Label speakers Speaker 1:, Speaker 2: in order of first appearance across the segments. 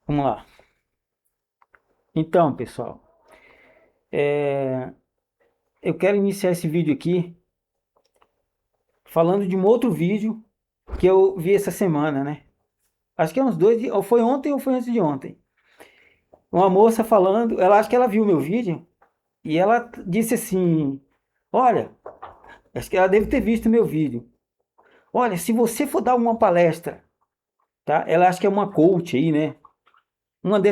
Speaker 1: Vamos lá. Então, pessoal, é, eu quero iniciar esse vídeo aqui falando de um outro vídeo que eu vi essa semana, né? Acho que é uns dois, ou foi ontem ou foi antes de ontem. Uma moça falando, ela acho que ela viu meu vídeo e ela disse assim: Olha, acho que ela deve ter visto meu vídeo. Olha, se você for dar uma palestra, tá? Ela acha que é uma coach aí, né?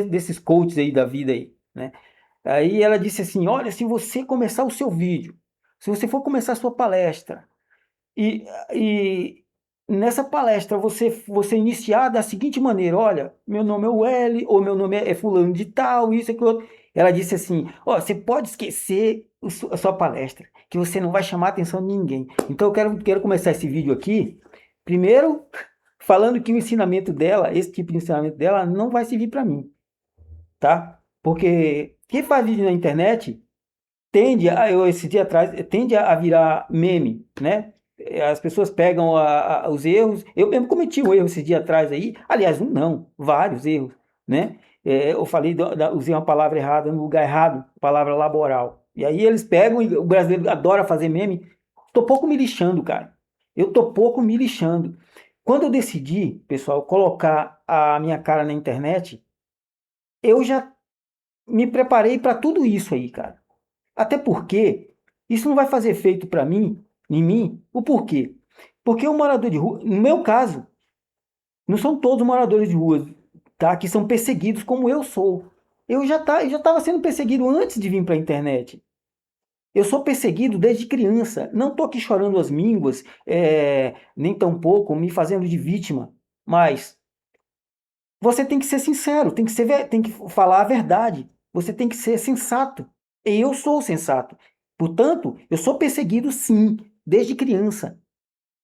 Speaker 1: Desses coaches aí da vida aí, né? Aí ela disse assim: Olha, se você começar o seu vídeo, se você for começar a sua palestra, E, e nessa palestra você iniciar da seguinte maneira: olha, meu nome é Welly, ou meu nome é fulano de tal, isso, aquilo outro. Ela disse assim: ó, você pode esquecer a sua palestra, que você não vai chamar a atenção de ninguém. Então eu quero começar esse vídeo aqui, primeiro falando que o ensinamento dela, esse tipo de ensinamento dela, não vai servir para mim, tá? Porque quem faz vídeo na internet esse dia atrás, tende a virar meme, né? As pessoas pegam os erros. Eu mesmo cometi um erro esse dia atrás aí. Aliás, um não, vários erros, né? Eu falei, usei uma palavra errada no lugar errado, palavra laboral. E aí eles pegam, e o brasileiro adora fazer meme. Tô pouco me lixando, cara. Eu tô pouco me lixando. Quando eu decidi, pessoal, colocar a minha cara na internet, eu já me preparei para tudo isso aí, cara. Até porque isso não vai fazer efeito para mim, em mim, o porquê? Porque o morador de rua, no meu caso, não são todos moradores de rua, tá? Que são perseguidos como eu sou. Eu já estava sendo perseguido antes de vir para a internet. Eu sou perseguido desde criança. Não estou aqui chorando as mínguas, nem tampouco me fazendo de vítima. Mas você tem que ser sincero, tem que falar a verdade. Você tem que ser sensato. E eu sou sensato. Portanto, eu sou perseguido sim, desde criança.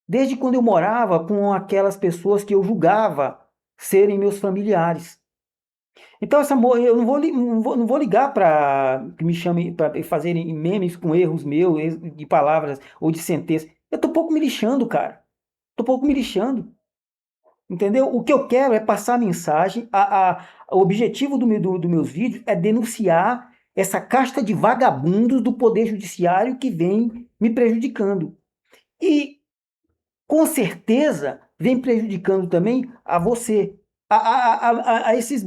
Speaker 1: Desde quando eu morava com aquelas pessoas que eu julgava serem meus familiares. Então, eu não vou ligar para que me chamem para fazerem memes com erros meus, erros de palavras ou de sentenças. Eu tô pouco me lixando, cara. Tô pouco me lixando. Entendeu? O que eu quero é passar a mensagem. O objetivo do meus vídeos é denunciar essa casta de vagabundos do Poder Judiciário que vem me prejudicando. E, com certeza, vem prejudicando também a você, a esses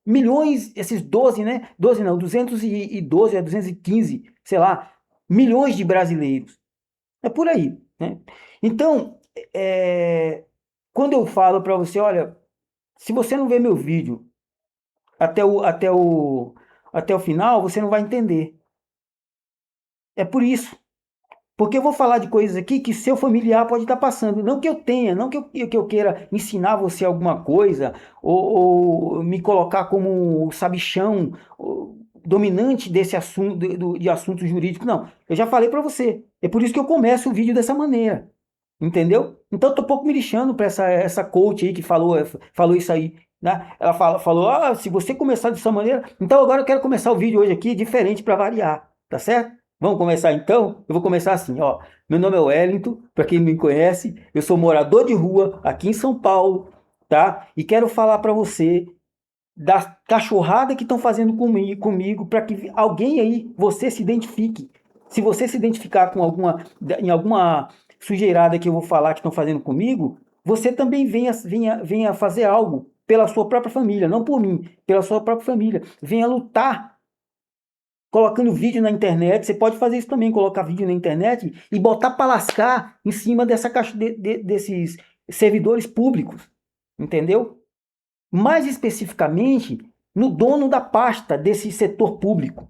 Speaker 1: milhões, esses 12, né? 12 não, 212 a 215, sei lá, milhões de brasileiros. É por aí, né? Então, é, quando eu falo para você, olha, se você não ver meu vídeo até o, até o, até o final, você não vai entender. É por isso. Porque eu vou falar de coisas aqui que seu familiar pode estar passando. Não que eu tenha, não que eu queira ensinar você alguma coisa, ou me colocar como o sabichão dominante desse assunto, de assunto jurídico. Não. Eu já falei para você. É por isso que eu começo o vídeo dessa maneira. Entendeu? Então eu tô um pouco me lixando para essa coach aí que falou isso aí. Né? Ela falou: se você começar dessa maneira, então agora eu quero começar o vídeo hoje aqui diferente para variar, tá certo? Vamos começar então? Eu vou começar assim, ó. Meu nome é Wellington, para quem não me conhece, eu sou morador de rua aqui em São Paulo, tá? E quero falar para você da cachorrada que estão fazendo comigo para que alguém aí, você se identifique. Se você se identificar em alguma sujeirada que eu vou falar que estão fazendo comigo, você também venha fazer algo pela sua própria família, não por mim, pela sua própria família. Venha lutar colocando vídeo na internet. Você pode fazer isso também, colocar vídeo na internet e botar para lascar em cima dessa caixa desses servidores públicos, entendeu? Mais especificamente no dono da pasta desse setor público,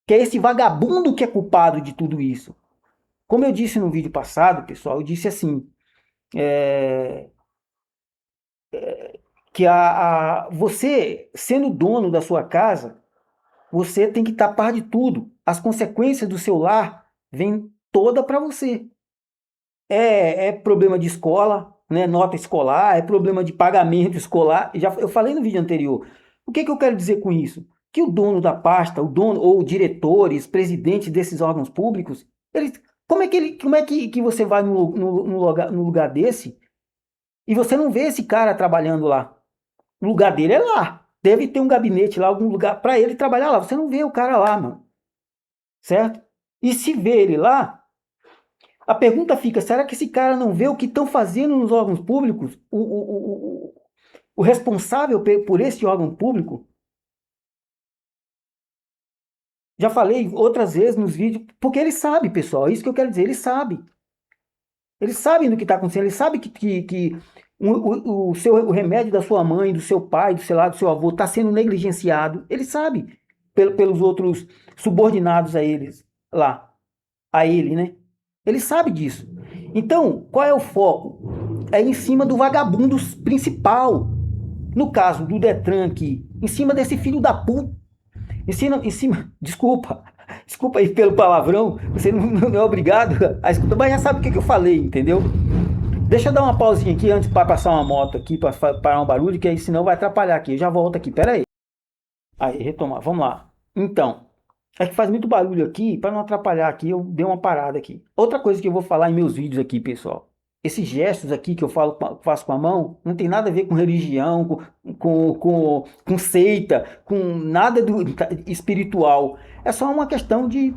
Speaker 1: que é esse vagabundo que é culpado de tudo isso. Como eu disse no vídeo passado, pessoal, eu disse assim, é, que você, sendo dono da sua casa, você tem que tapar de tudo. As consequências do seu lar vêm toda para você. É problema de escola, né, nota escolar, é problema de pagamento escolar. Eu falei no vídeo anterior. O que eu quero dizer com isso? Que o dono da pasta, o dono ou diretores, presidentes desses órgãos públicos, eles, como é que você vai no lugar desse e você não vê esse cara trabalhando lá? O lugar dele é lá. Deve ter um gabinete lá, algum lugar para ele trabalhar lá. Você não vê o cara lá, mano. Certo? E se vê ele lá, a pergunta fica: será que esse cara não vê o que estão fazendo nos órgãos públicos? O responsável por esse órgão público? Já falei outras vezes nos vídeos, porque ele sabe, pessoal, é isso que eu quero dizer, ele sabe. Eles sabem do que está acontecendo, eles sabem que o remédio da sua mãe, do seu pai, do seu avô está sendo negligenciado. Ele sabe pelos outros subordinados a eles lá, a ele, né? Ele sabe disso. Então, qual é o foco? É em cima do vagabundo principal. No caso do Detran aqui, em cima desse filho da puta. Desculpa, desculpa aí pelo palavrão, você não é obrigado a escutar, mas já sabe o que eu falei, entendeu? Deixa eu dar uma pausinha aqui antes para passar uma moto aqui, para parar um barulho, que aí senão vai atrapalhar aqui. Eu já volto aqui, pera aí. Aí, retomar, vamos lá. Então, é que faz muito barulho aqui, para não atrapalhar aqui, eu dei uma parada aqui. Outra coisa que eu vou falar em meus vídeos aqui, pessoal. Esses gestos aqui que eu faço com a mão, não tem nada a ver com religião, com seita, com nada espiritual. É só uma questão de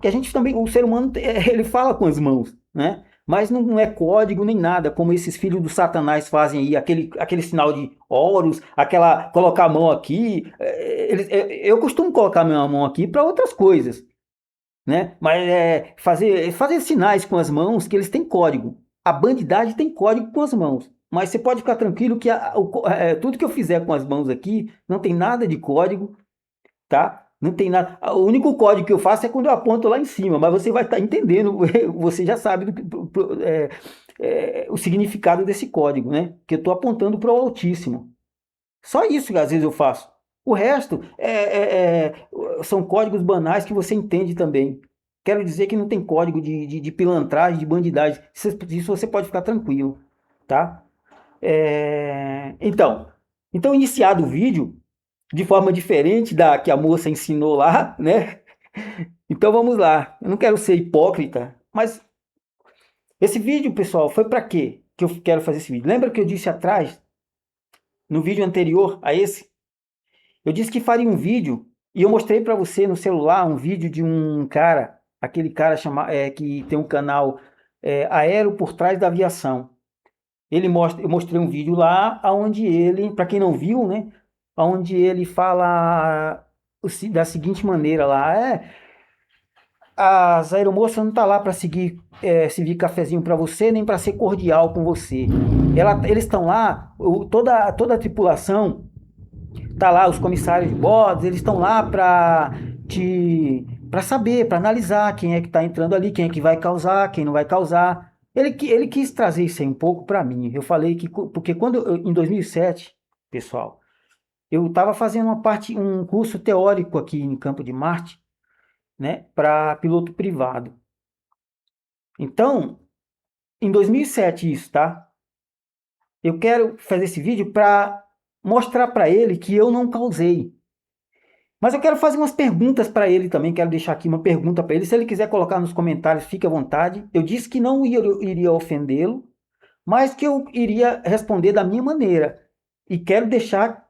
Speaker 1: que a gente também, o ser humano, ele fala com as mãos, né? Mas não é código nem nada, como esses filhos do Satanás fazem aí, aquele sinal de Horus, colocar a mão aqui. Eu costumo colocar a minha mão aqui para outras coisas, né? Mas fazer sinais com as mãos que eles têm código. A bandidagem tem código com as mãos. Mas você pode ficar tranquilo que tudo que eu fizer com as mãos aqui não tem nada de código, tá? Não tem nada. O único código que eu faço é quando eu aponto lá em cima, mas você vai estar entendendo, você já sabe o significado desse código, né? Que eu estou apontando para o Altíssimo. Só isso que às vezes eu faço. O resto são códigos banais que você entende também. Quero dizer que não tem código de pilantragem, de bandidagem. Isso você pode ficar tranquilo, tá? Então, iniciado o vídeo, de forma diferente da que a moça ensinou lá, né? Então vamos lá. Eu não quero ser hipócrita, mas esse vídeo, pessoal, foi para quê que eu quero fazer esse vídeo? Lembra que eu disse atrás, no vídeo anterior a esse? Eu disse que faria um vídeo e eu mostrei para você no celular um vídeo de um cara, aquele cara que tem um canal Aero por Trás da Aviação. Eu mostrei um vídeo lá onde ele, para quem não viu, né? Onde ele fala da seguinte maneira lá, as aeromoças não tá lá para servir cafezinho para você, nem para ser cordial com você. Eles estão lá, toda a tripulação tá lá, os comissários de bordo, eles estão lá para saber, para analisar quem é que está entrando ali, quem é que vai causar, quem não vai causar. Ele quis trazer isso aí um pouco para mim. Eu falei que porque em 2007, pessoal, eu estava fazendo um curso teórico aqui em Campo de Marte, né, para piloto privado. Então, em 2007 isso, tá? Eu quero fazer esse vídeo para mostrar para ele que eu não causei. Mas eu quero fazer umas perguntas para ele também, quero deixar aqui uma pergunta para ele. Se ele quiser colocar nos comentários, fique à vontade. Eu disse que não iria ofendê-lo, mas que eu iria responder da minha maneira. E quero deixar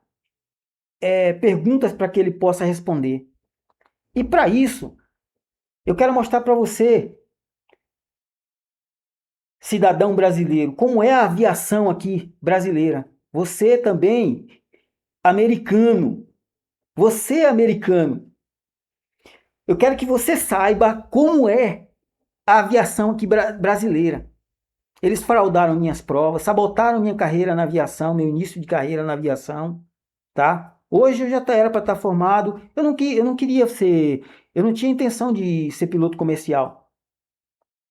Speaker 1: perguntas para que ele possa responder. E para isso, eu quero mostrar para você, cidadão brasileiro, como é a aviação aqui brasileira. Você também, americano. Você, americano. Eu quero que você saiba como é a aviação aqui brasileira. Eles fraudaram minhas provas, sabotaram minha carreira na aviação, meu início de carreira na aviação, tá? Hoje eu já era para estar formado. Eu não queria ser, eu não tinha intenção de ser piloto comercial.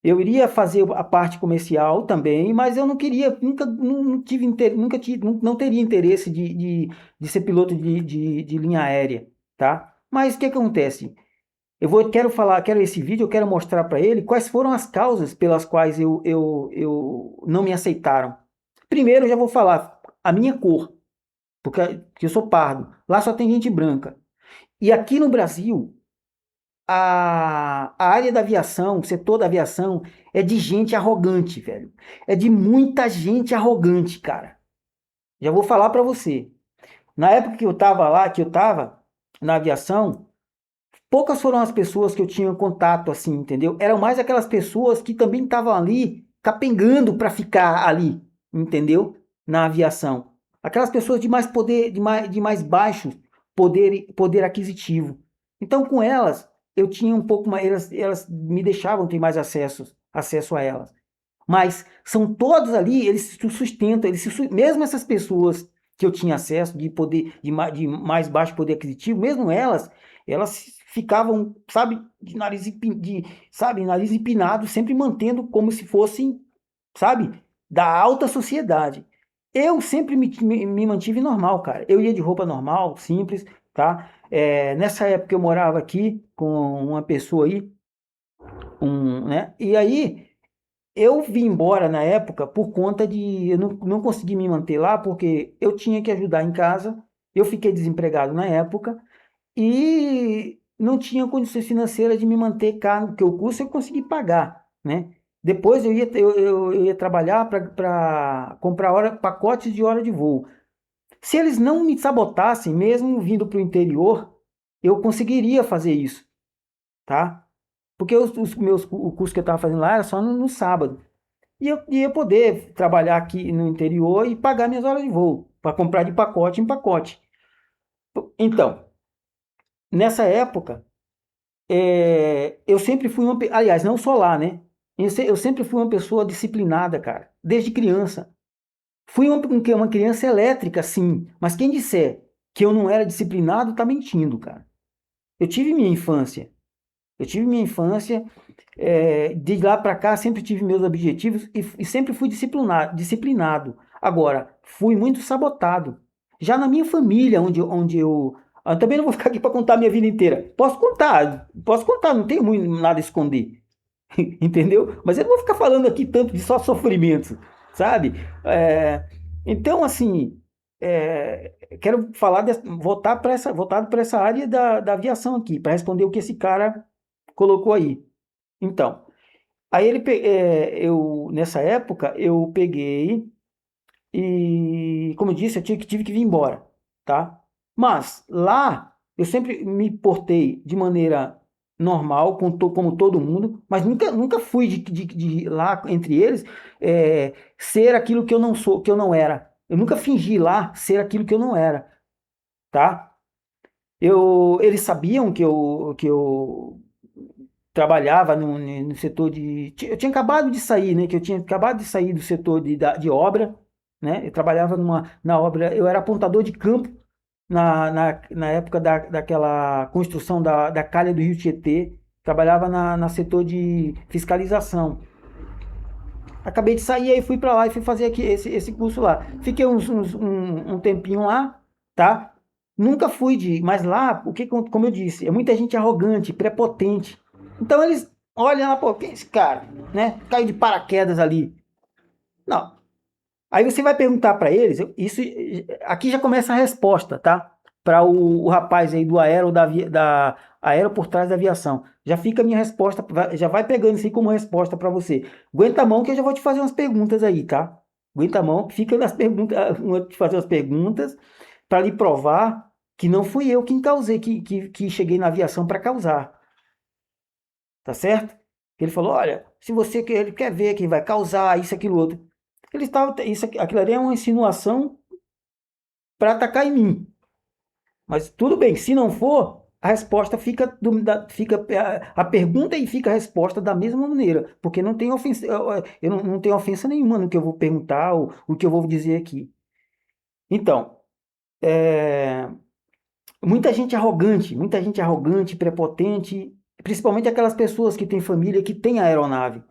Speaker 1: Eu iria fazer a parte comercial também, mas eu não queria, não teria interesse de ser piloto de linha aérea, tá? Mas o que acontece? Quero esse vídeo, eu quero mostrar para ele quais foram as causas pelas quais eu não me aceitaram. Primeiro, eu já vou falar a minha cor, porque eu sou pardo. Lá só tem gente branca. E aqui no Brasil, a área da aviação, o setor da aviação, é de gente arrogante, velho. É de muita gente arrogante, cara. Já vou falar para você. Na época que eu estava lá, que eu estava na aviação, poucas foram as pessoas que eu tinha contato, assim, entendeu? Eram mais aquelas pessoas que também estavam ali, capengando para ficar ali, entendeu? Na aviação. Aquelas pessoas de mais poder, de mais baixo poder aquisitivo. Então, com elas, eu tinha um pouco mais, elas me deixavam ter mais acesso a elas. Mas são todos ali, eles se sustentam, mesmo essas pessoas que eu tinha acesso de poder, de mais baixo poder aquisitivo, mesmo elas ficavam, sabe, sabe, nariz empinado, sempre mantendo como se fossem, sabe, da alta sociedade. Eu sempre me mantive normal, cara. Eu ia de roupa normal, simples, tá? Nessa época eu morava aqui com uma pessoa aí, né? E aí eu vim embora na época por conta de eu não consegui me manter lá porque eu tinha que ajudar em casa. Eu fiquei desempregado na época e não tinha condições financeiras de me manter cá, porque o curso eu consegui pagar, né? Depois eu ia trabalhar para comprar pacotes de hora de voo. Se eles não me sabotassem, mesmo vindo para o interior, eu conseguiria fazer isso, tá? Porque o curso que eu estava fazendo lá era só no sábado. E eu ia poder trabalhar aqui no interior e pagar minhas horas de voo, para comprar de pacote em pacote. Então, nessa época, eu sempre fui aliás, não só lá, né? Eu sempre fui uma pessoa disciplinada, cara, desde criança. Fui uma criança elétrica, sim, mas quem disser que eu não era disciplinado, tá mentindo, cara. Eu tive minha infância. Eu tive minha infância, de lá para cá sempre tive meus objetivos e sempre fui disciplinado. Agora, fui muito sabotado. Já na minha família, onde eu também não vou ficar aqui para contar a minha vida inteira. Posso contar, não tenho muito nada a esconder. Entendeu? Mas eu não vou ficar falando aqui tanto de só sofrimento, sabe? É, então, assim, quero falar, voltado para essa área da aviação aqui, para responder o que esse cara colocou aí. Então, aí nessa época, eu peguei e, como eu disse, tive que vir embora, tá? Mas lá, eu sempre me portei de maneira normal, como todo mundo, mas nunca fui de lá entre eles ser aquilo que eu não sou, que eu não era. Eu nunca fingi lá ser aquilo que eu não era, tá? Eles sabiam que eu trabalhava no setor de. Eu tinha acabado de sair, né? Que eu tinha acabado de sair do setor de obra, né? Eu trabalhava na obra, eu era apontador de campo na época daquela construção da calha do Rio Tietê, trabalhava na setor de fiscalização. Acabei de sair, aí fui para lá e fui fazer aqui esse curso lá. Fiquei um tempinho lá, tá? Nunca fui mas lá, como eu disse, é muita gente arrogante, prepotente. Então eles olham lá, pô, quem é esse cara, né? Caiu de paraquedas ali. Não. Aí você vai perguntar para eles, isso aqui já começa a resposta, tá? Para o rapaz aí do aero da aero por trás da aviação. Já fica a minha resposta, já vai pegando isso aí como resposta para você. Aguenta a mão que eu já vou te fazer umas perguntas aí, tá? Aguenta a mão, fica nas perguntas, vou te fazer umas perguntas para lhe provar que não fui eu quem causei, que cheguei na aviação para causar, tá certo? Ele falou, olha, se você ele quer ver quem vai causar isso, aquilo, outro. Ele estava, aquilo ali é uma insinuação para atacar em mim. Mas tudo bem, se não for, a resposta fica a pergunta e fica a resposta da mesma maneira, porque não tem ofensa, eu não tenho ofensa nenhuma no que eu vou perguntar ou o que eu vou dizer aqui. Então, é, muita gente arrogante, prepotente, principalmente aquelas pessoas que têm família que têm aeronave.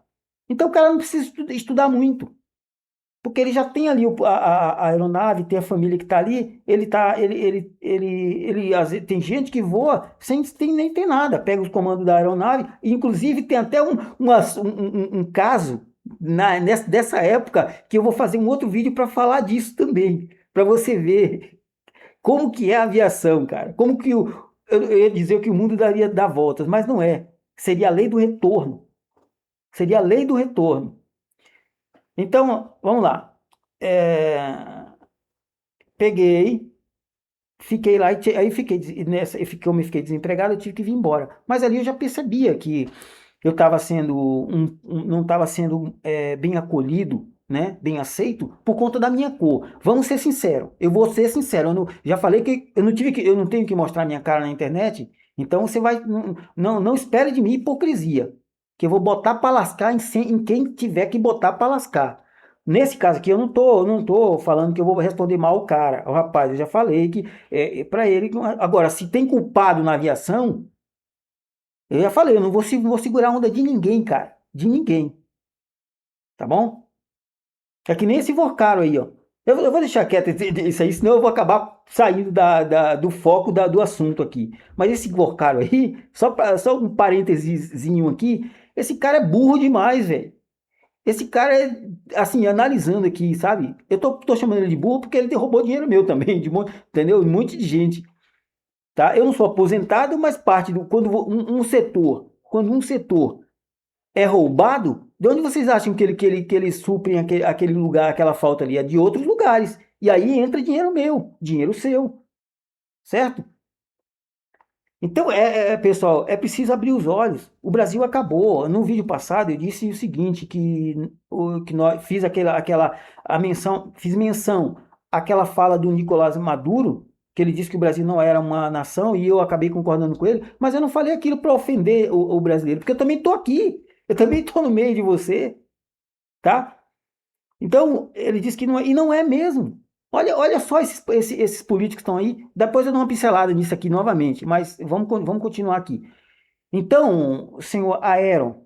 Speaker 1: Então o cara não precisa estudar muito. Porque ele já tem ali a aeronave, tem a família que está ali, tem gente que voa nem tem nada, pega os comandos da aeronave, e inclusive tem até um caso dessa época que eu vou fazer um outro vídeo para falar disso também, para você ver como que é a aviação, cara, como que eu ia dizer que o mundo daria dar voltas, mas não é, seria a lei do retorno, seria a lei do retorno. Então, vamos lá. É, peguei, fiquei lá, aí fiquei, eu me fiquei desempregado, eu tive que vir embora. Mas ali eu já percebia que eu estava sendo não estava sendo bem acolhido, né, bem aceito por conta da minha cor. Vamos ser sinceros. Eu vou ser sincero. Já falei que eu não tenho que mostrar minha cara na internet. Então você vai não espere de mim hipocrisia, que eu vou botar para lascar em quem tiver que botar para lascar. Nesse caso aqui, eu não tô falando que eu vou responder mal o cara. O rapaz, eu já falei que para ele. Agora, se tem culpado na aviação, eu já falei, eu não vou segurar a onda de ninguém, cara. De ninguém. Tá bom? É que nem esse Vorcaro aí, ó. Eu vou deixar quieto isso aí, senão eu vou acabar saindo do foco do assunto aqui. Mas esse Vorcaro aí, só um parênteses aqui, esse cara é burro demais, velho. Esse cara é, assim, analisando aqui, sabe? Eu tô chamando ele de burro porque ele roubou dinheiro meu também, entendeu? Um monte de gente, tá? Eu não sou aposentado, mas parte quando quando um setor é roubado, de onde vocês acham que eles suprem aquele lugar, aquela falta ali? É de outros lugares. E aí entra dinheiro meu, dinheiro seu, certo? Então, pessoal, é preciso abrir os olhos. O Brasil acabou. No vídeo passado eu disse o seguinte, que nós fiz menção àquela fala do Nicolás Maduro, que ele disse que o Brasil não era uma nação, e eu acabei concordando com ele, mas eu não falei aquilo para ofender o brasileiro, porque eu também estou aqui, eu também estou no meio de você, tá? Então, ele disse que não é, e não é mesmo. Olha só esses políticos que estão aí. Depois eu dou uma pincelada nisso aqui novamente, mas vamos continuar aqui. Então, senhor Aero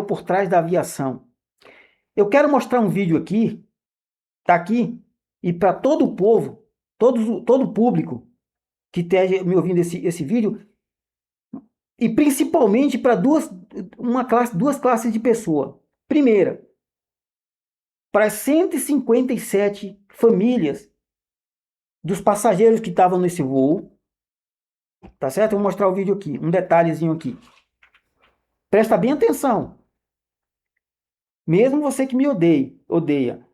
Speaker 1: por trás da aviação, eu quero mostrar um vídeo aqui, tá aqui, e para todo o povo, todo o público que esteja me ouvindo esse vídeo, e principalmente para duas classes de pessoa. Primeira, para as 157 famílias dos passageiros que estavam nesse voo, tá certo? Eu vou mostrar o vídeo aqui, um detalhezinho aqui. Presta bem atenção. Mesmo você que me odeia.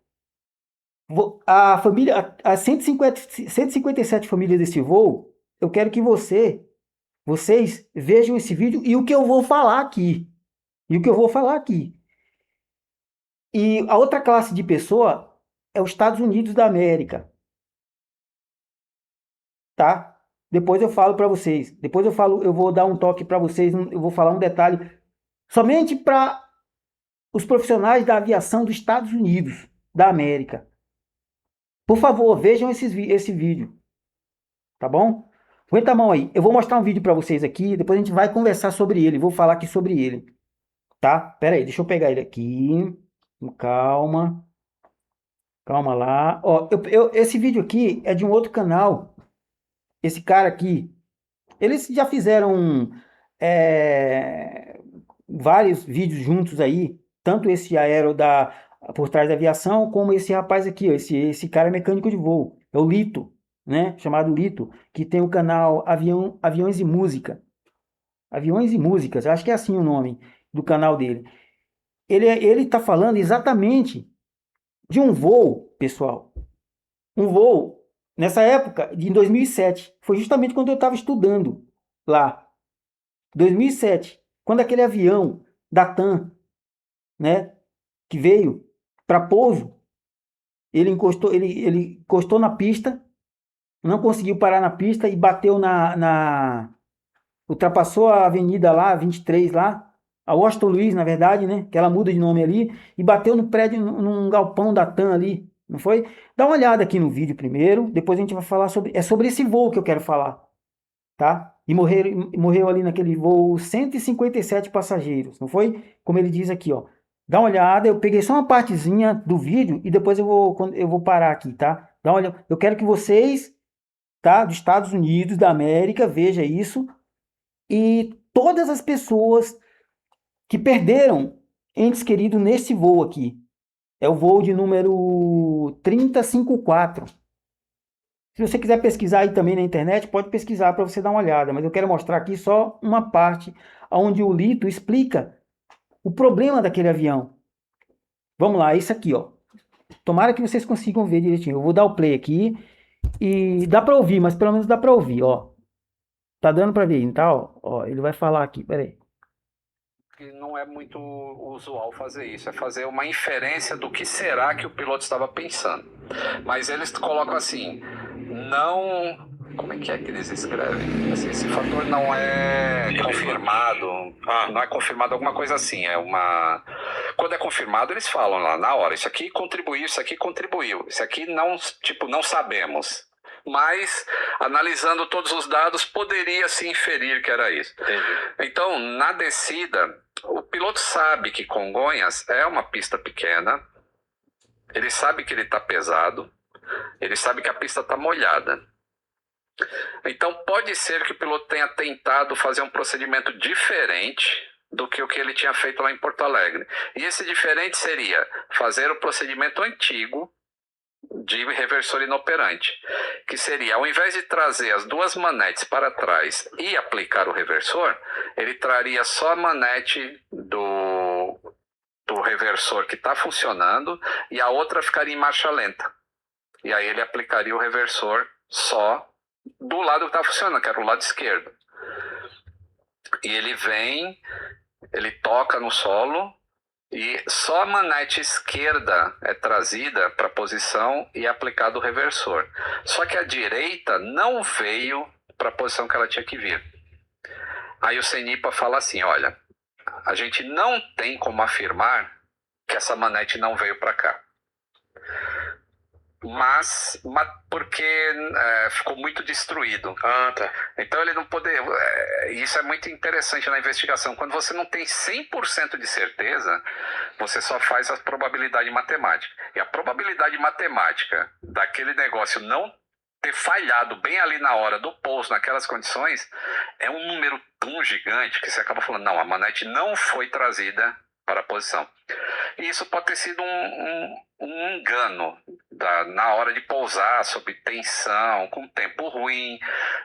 Speaker 1: A família, as 157 famílias desse voo, eu quero que vocês vejam esse vídeo e o que eu vou falar aqui. E o que eu vou falar aqui. E a outra classe de pessoa é os Estados Unidos da América, tá? Depois eu falo para vocês. Depois eu vou dar um toque para vocês, eu vou falar um detalhe somente para os profissionais da aviação dos Estados Unidos da América. Por favor, vejam esse vídeo, tá bom? Aguenta a mão aí. Eu vou mostrar um vídeo para vocês aqui, depois a gente vai conversar sobre ele, vou falar aqui sobre ele, tá? Pera aí, deixa eu pegar ele aqui. Calma. Calma lá. Ó, esse vídeo aqui é de um outro canal. Esse cara aqui, eles já fizeram vários vídeos juntos aí, tanto esse aero por trás da aviação, como esse rapaz aqui, ó, esse cara é mecânico de voo, é o Lito, né? Chamado Lito, que tem o canal Aviões e Música. Aviões e Músicas, acho que é assim o nome do canal dele. Ele está falando exatamente de um voo, pessoal. Um voo, nessa época, em 2007. Foi justamente quando eu estava estudando lá. 2007. Quando aquele avião da TAM, né, que veio para pouso, ele encostou na pista, não conseguiu parar na pista e bateu ultrapassou a avenida lá, 23 lá, a Washington Luiz, na verdade, né, que ela muda de nome ali, e bateu no prédio, num galpão da TAM ali, não foi? Dá uma olhada aqui no vídeo primeiro, depois a gente vai falar sobre esse voo que eu quero falar, tá? E morreu ali naquele voo 157 passageiros, não foi? Como ele diz aqui, ó. Dá uma olhada, eu peguei só uma partezinha do vídeo e depois eu vou parar aqui, tá? Dá uma olhada. Eu quero que vocês, tá, dos Estados Unidos, da América, veja isso e todas as pessoas que perderam entes queridos nesse voo aqui. É o voo de número 3054. Se você quiser pesquisar aí também na internet, pode pesquisar para você dar uma olhada, mas eu quero mostrar aqui só uma parte onde o Lito explica o problema daquele avião. Vamos lá, isso aqui, ó. Tomara que vocês consigam ver direitinho. Eu vou dar o play aqui e dá para ouvir, mas pelo menos dá para ouvir, ó. Tá dando para ver, então, ó, ele vai falar aqui, peraí.
Speaker 2: E não é muito usual fazer isso, é fazer uma inferência do que será que o piloto estava pensando. Mas eles colocam assim, não... Como é que eles escrevem? Assim, esse fator não é confirmado, não é confirmado alguma coisa assim, é uma... Quando é confirmado, eles falam lá na hora, isso aqui contribuiu, isso aqui não, tipo, não sabemos. Mas, analisando todos os dados, poderia se inferir que era isso. Entendi. Então, na descida, o piloto sabe que Congonhas é uma pista pequena, ele sabe que ele está pesado, ele sabe que a pista está molhada. Então, pode ser que o piloto tenha tentado fazer um procedimento diferente do que o que ele tinha feito lá em Porto Alegre. E esse diferente seria fazer o procedimento antigo de reversor inoperante, que seria, ao invés de trazer as duas manetes para trás e aplicar o reversor, ele traria só a manete do reversor que está funcionando e a outra ficaria em marcha lenta. E aí ele aplicaria o reversor só do lado que está funcionando, que era o lado esquerdo. E ele vem, ele toca no solo, e só a manete esquerda é trazida para a posição e é aplicado o reversor. Só que a direita não veio para a posição que ela tinha que vir. Aí o CENIPA fala assim, olha, a gente não tem como afirmar que essa manete não veio para cá. Mas porque ficou muito destruído. Ah, tá. Então ele não poder... isso é muito interessante na investigação. Quando você não tem 100% de certeza, você só faz a probabilidade matemática. E a probabilidade matemática daquele negócio não ter falhado bem ali na hora do pouso, naquelas condições, é um número tão gigante que você acaba falando, não, a manete não foi trazida para a posição. E isso pode ter sido um engano na hora de pousar, sob tensão, com tempo ruim.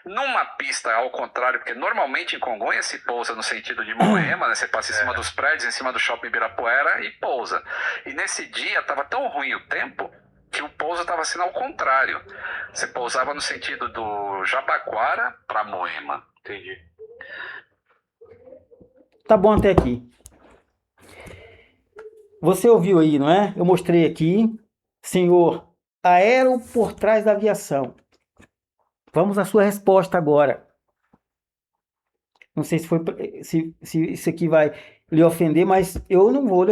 Speaker 2: Numa pista, ao contrário, porque normalmente em Congonhas se pousa no sentido de Moema, né? Você passa em cima dos prédios, em cima do shopping Ibirapuera e pousa. E nesse dia estava tão ruim o tempo que o pouso estava sendo ao contrário. Você pousava no sentido do Jabaquara para Moema. Entendi.
Speaker 1: Tá bom até aqui. Você ouviu aí, não é? Eu mostrei aqui, senhor aero por trás da aviação. Vamos à sua resposta agora. Não sei se isso aqui vai lhe ofender, mas eu não vou.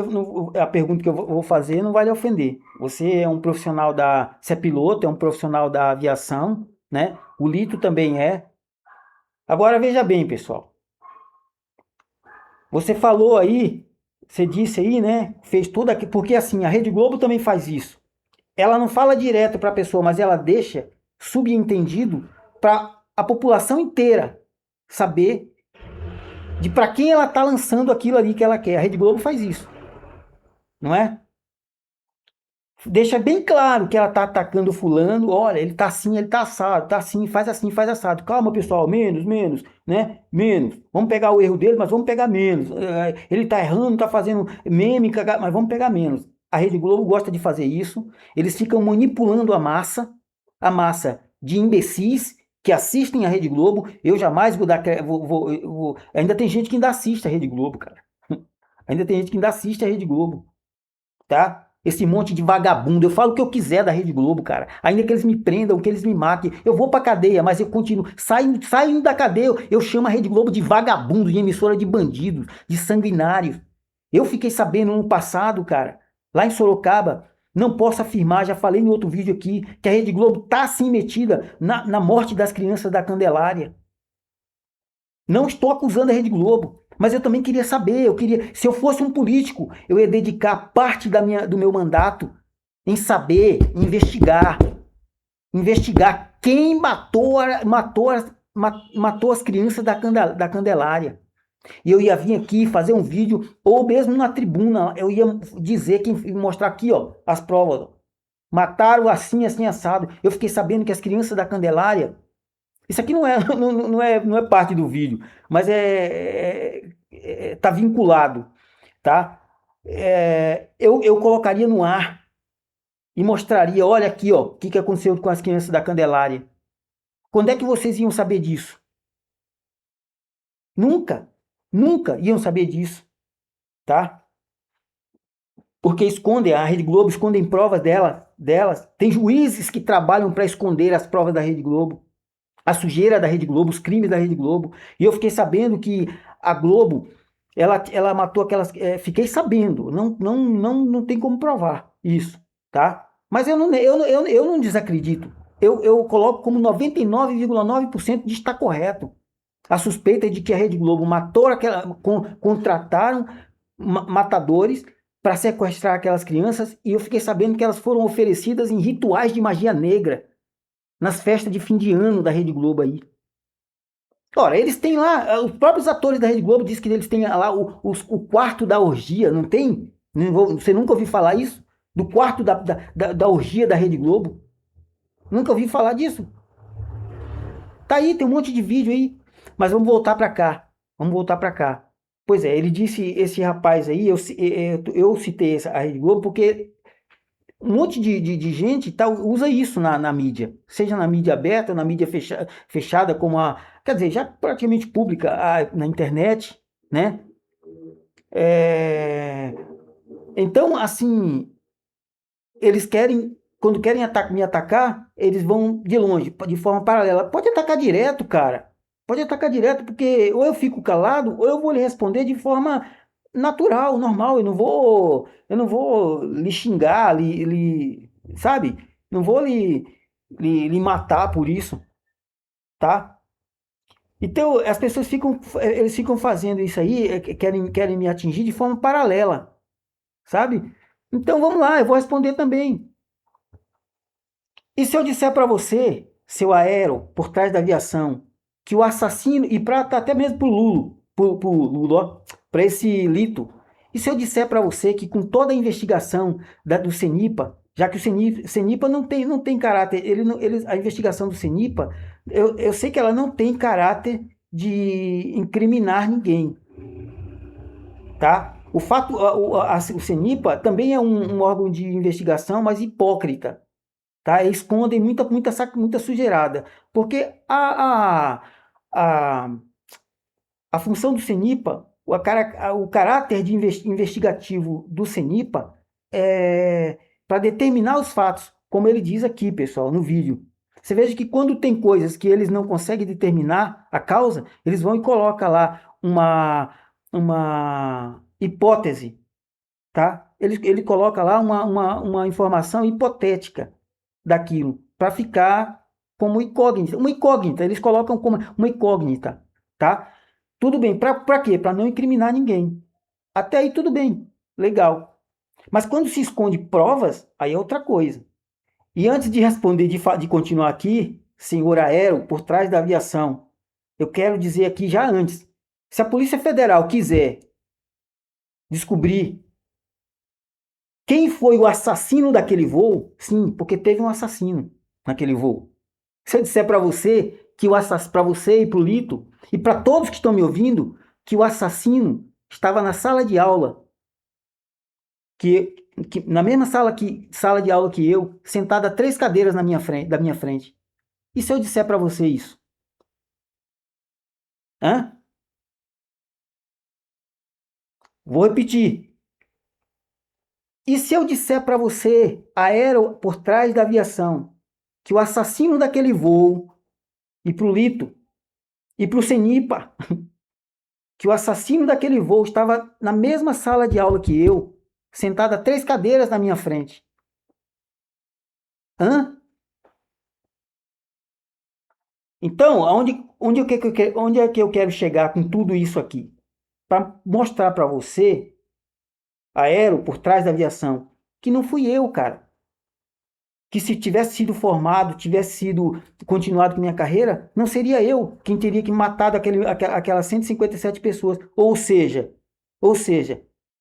Speaker 1: A pergunta que eu vou fazer não vai lhe ofender. Você é um profissional você é piloto, é um profissional da aviação, né? O Lito também é. Agora veja bem, pessoal. Você falou aí, você disse aí, né? Fez tudo aqui, porque assim, a Rede Globo também faz isso. Ela não fala direto para a pessoa, mas ela deixa subentendido para a população inteira saber de para quem ela está lançando aquilo ali que ela quer. A Rede Globo faz isso, não é? Deixa bem claro que ela está atacando fulano, olha, ele está assim, ele está assado, está assim, faz assado. Calma, pessoal, menos, né? Menos. Vamos pegar o erro dele, mas vamos pegar menos. Ele está errando, está fazendo meme, mas vamos pegar menos. A Rede Globo gosta de fazer isso. Eles ficam manipulando a massa de imbecis que assistem a Rede Globo. Eu jamais vou dar. Ainda tem gente que ainda assiste a Rede Globo, cara. Ainda tem gente que ainda assiste a Rede Globo, tá? Esse monte de vagabundo, eu falo o que eu quiser da Rede Globo, cara. Ainda que eles me prendam, que eles me matem, eu vou pra cadeia, mas eu continuo. Saindo da cadeia, eu chamo a Rede Globo de vagabundo, de emissora de bandidos, de sanguinários. Eu fiquei sabendo no passado, cara, lá em Sorocaba, não posso afirmar, já falei em outro vídeo aqui, que a Rede Globo tá assim metida na morte das crianças da Candelária. Não estou acusando a Rede Globo, mas eu também queria saber, se eu fosse um político, eu ia dedicar parte do meu mandato em saber, investigar quem matou as crianças da Candelária. E eu ia vir aqui fazer um vídeo, ou mesmo na tribuna, eu ia dizer, mostrar aqui, ó, as provas. Mataram assim, assim, assado. Eu fiquei sabendo que as crianças da Candelária... Isso aqui não é parte do vídeo, mas tá vinculado, tá? Eu colocaria no ar e mostraria, olha aqui, ó, o que aconteceu com as crianças da Candelária. Quando é que vocês iam saber disso? Nunca, nunca iam saber disso, tá? Porque escondem, a Rede Globo escondem provas delas. Tem juízes que trabalham para esconder as provas da Rede Globo, a sujeira da Rede Globo, os crimes da Rede Globo. E eu fiquei sabendo que a Globo, ela matou aquelas. Fiquei sabendo, não tem como provar isso, tá? Mas eu não desacredito. Eu coloco como 99,9% de estar correto. A suspeita é de que a Rede Globo matou contrataram matadores para sequestrar aquelas crianças e eu fiquei sabendo que elas foram oferecidas em rituais de magia negra nas festas de fim de ano da Rede Globo aí. Ora, eles têm lá, os próprios atores da Rede Globo dizem que eles têm lá o quarto da orgia, não tem? Você nunca ouviu falar isso? Do quarto da orgia da Rede Globo? Nunca ouvi falar disso? Tá aí, tem um monte de vídeo aí. Mas vamos voltar para cá. Vamos voltar para cá. Pois é, ele disse, esse rapaz aí, eu citei a Rede Globo porque um monte de gente usa isso na mídia. Seja na mídia aberta, na mídia fechada, como quer dizer, já praticamente pública, na internet, né? É, então, assim, eles querem, quando querem me atacar, eles vão de longe, de forma paralela. Pode atacar direto, cara. Pode atacar direto, porque ou eu fico calado, ou eu vou lhe responder de forma natural, normal. Eu não vou lhe xingar, sabe? Não vou lhe matar por isso, tá? Então, as pessoas eles ficam fazendo isso aí, querem me atingir de forma paralela, sabe? Então, vamos lá, eu vou responder também. E se eu disser para você, seu aero, por trás da aviação, que o assassino, e para até mesmo para o Lula, para esse Lito, e se eu disser para você que com toda a investigação do CENIPA, já que o CENIPA não tem caráter, a investigação do CENIPA, eu sei que ela não tem caráter de incriminar ninguém, tá? O fato, o CENIPA também é um órgão de investigação, mas hipócrita, tá? Eles escondem muita sujeirada, porque a, a função do CENIPA, o caráter investigativo do CENIPA é para determinar os fatos, como ele diz aqui, pessoal, no vídeo. Você veja que quando tem coisas que eles não conseguem determinar a causa, eles vão e colocam lá uma hipótese, tá? Ele coloca lá uma informação hipotética daquilo, para ficar como incógnita. Uma incógnita, eles colocam como uma incógnita, tá? Tudo bem, para quê? Para não incriminar ninguém. Até aí tudo bem, legal. Mas quando se esconde provas, aí é outra coisa. E antes de responder, de continuar aqui, senhor Aero, por trás da aviação, eu quero dizer aqui já antes, se a Polícia Federal quiser descobrir quem foi o assassino daquele voo, sim, porque teve um assassino naquele voo. Se eu disser para você que para você e para o Lito, e para todos que estão me ouvindo, que o assassino estava na sala de aula, que, na mesma sala de aula que eu, sentado a 3 cadeiras da minha frente. E se eu disser para você isso? Hã? Vou repetir. E se eu disser para você, aero por trás da aviação, que o assassino daquele voo, e para o Lito, e para o CENIPA, que o assassino daquele voo estava na mesma sala de aula que eu, sentado a 3 cadeiras na minha frente. Hã? Então, onde é que eu quero chegar com tudo isso aqui? Para mostrar para você, aero, por trás da aviação, que não fui eu, cara. Que se tivesse sido formado, tivesse sido continuado com minha carreira, não seria eu quem teria que matar aquelas 157 pessoas. Ou seja,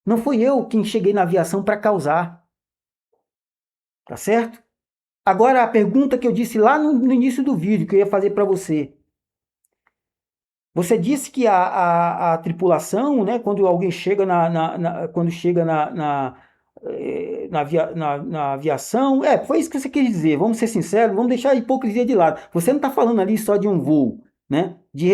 Speaker 1: não fui eu quem cheguei na aviação para causar. Tá certo? Agora, a pergunta que eu disse lá no início do vídeo, que eu ia fazer para você. Você disse que a tripulação, né, quando alguém chega quando chega na aviação. Foi isso que você quis dizer. Vamos ser sinceros, vamos deixar a hipocrisia de lado. Você não está falando ali só de um voo, né? De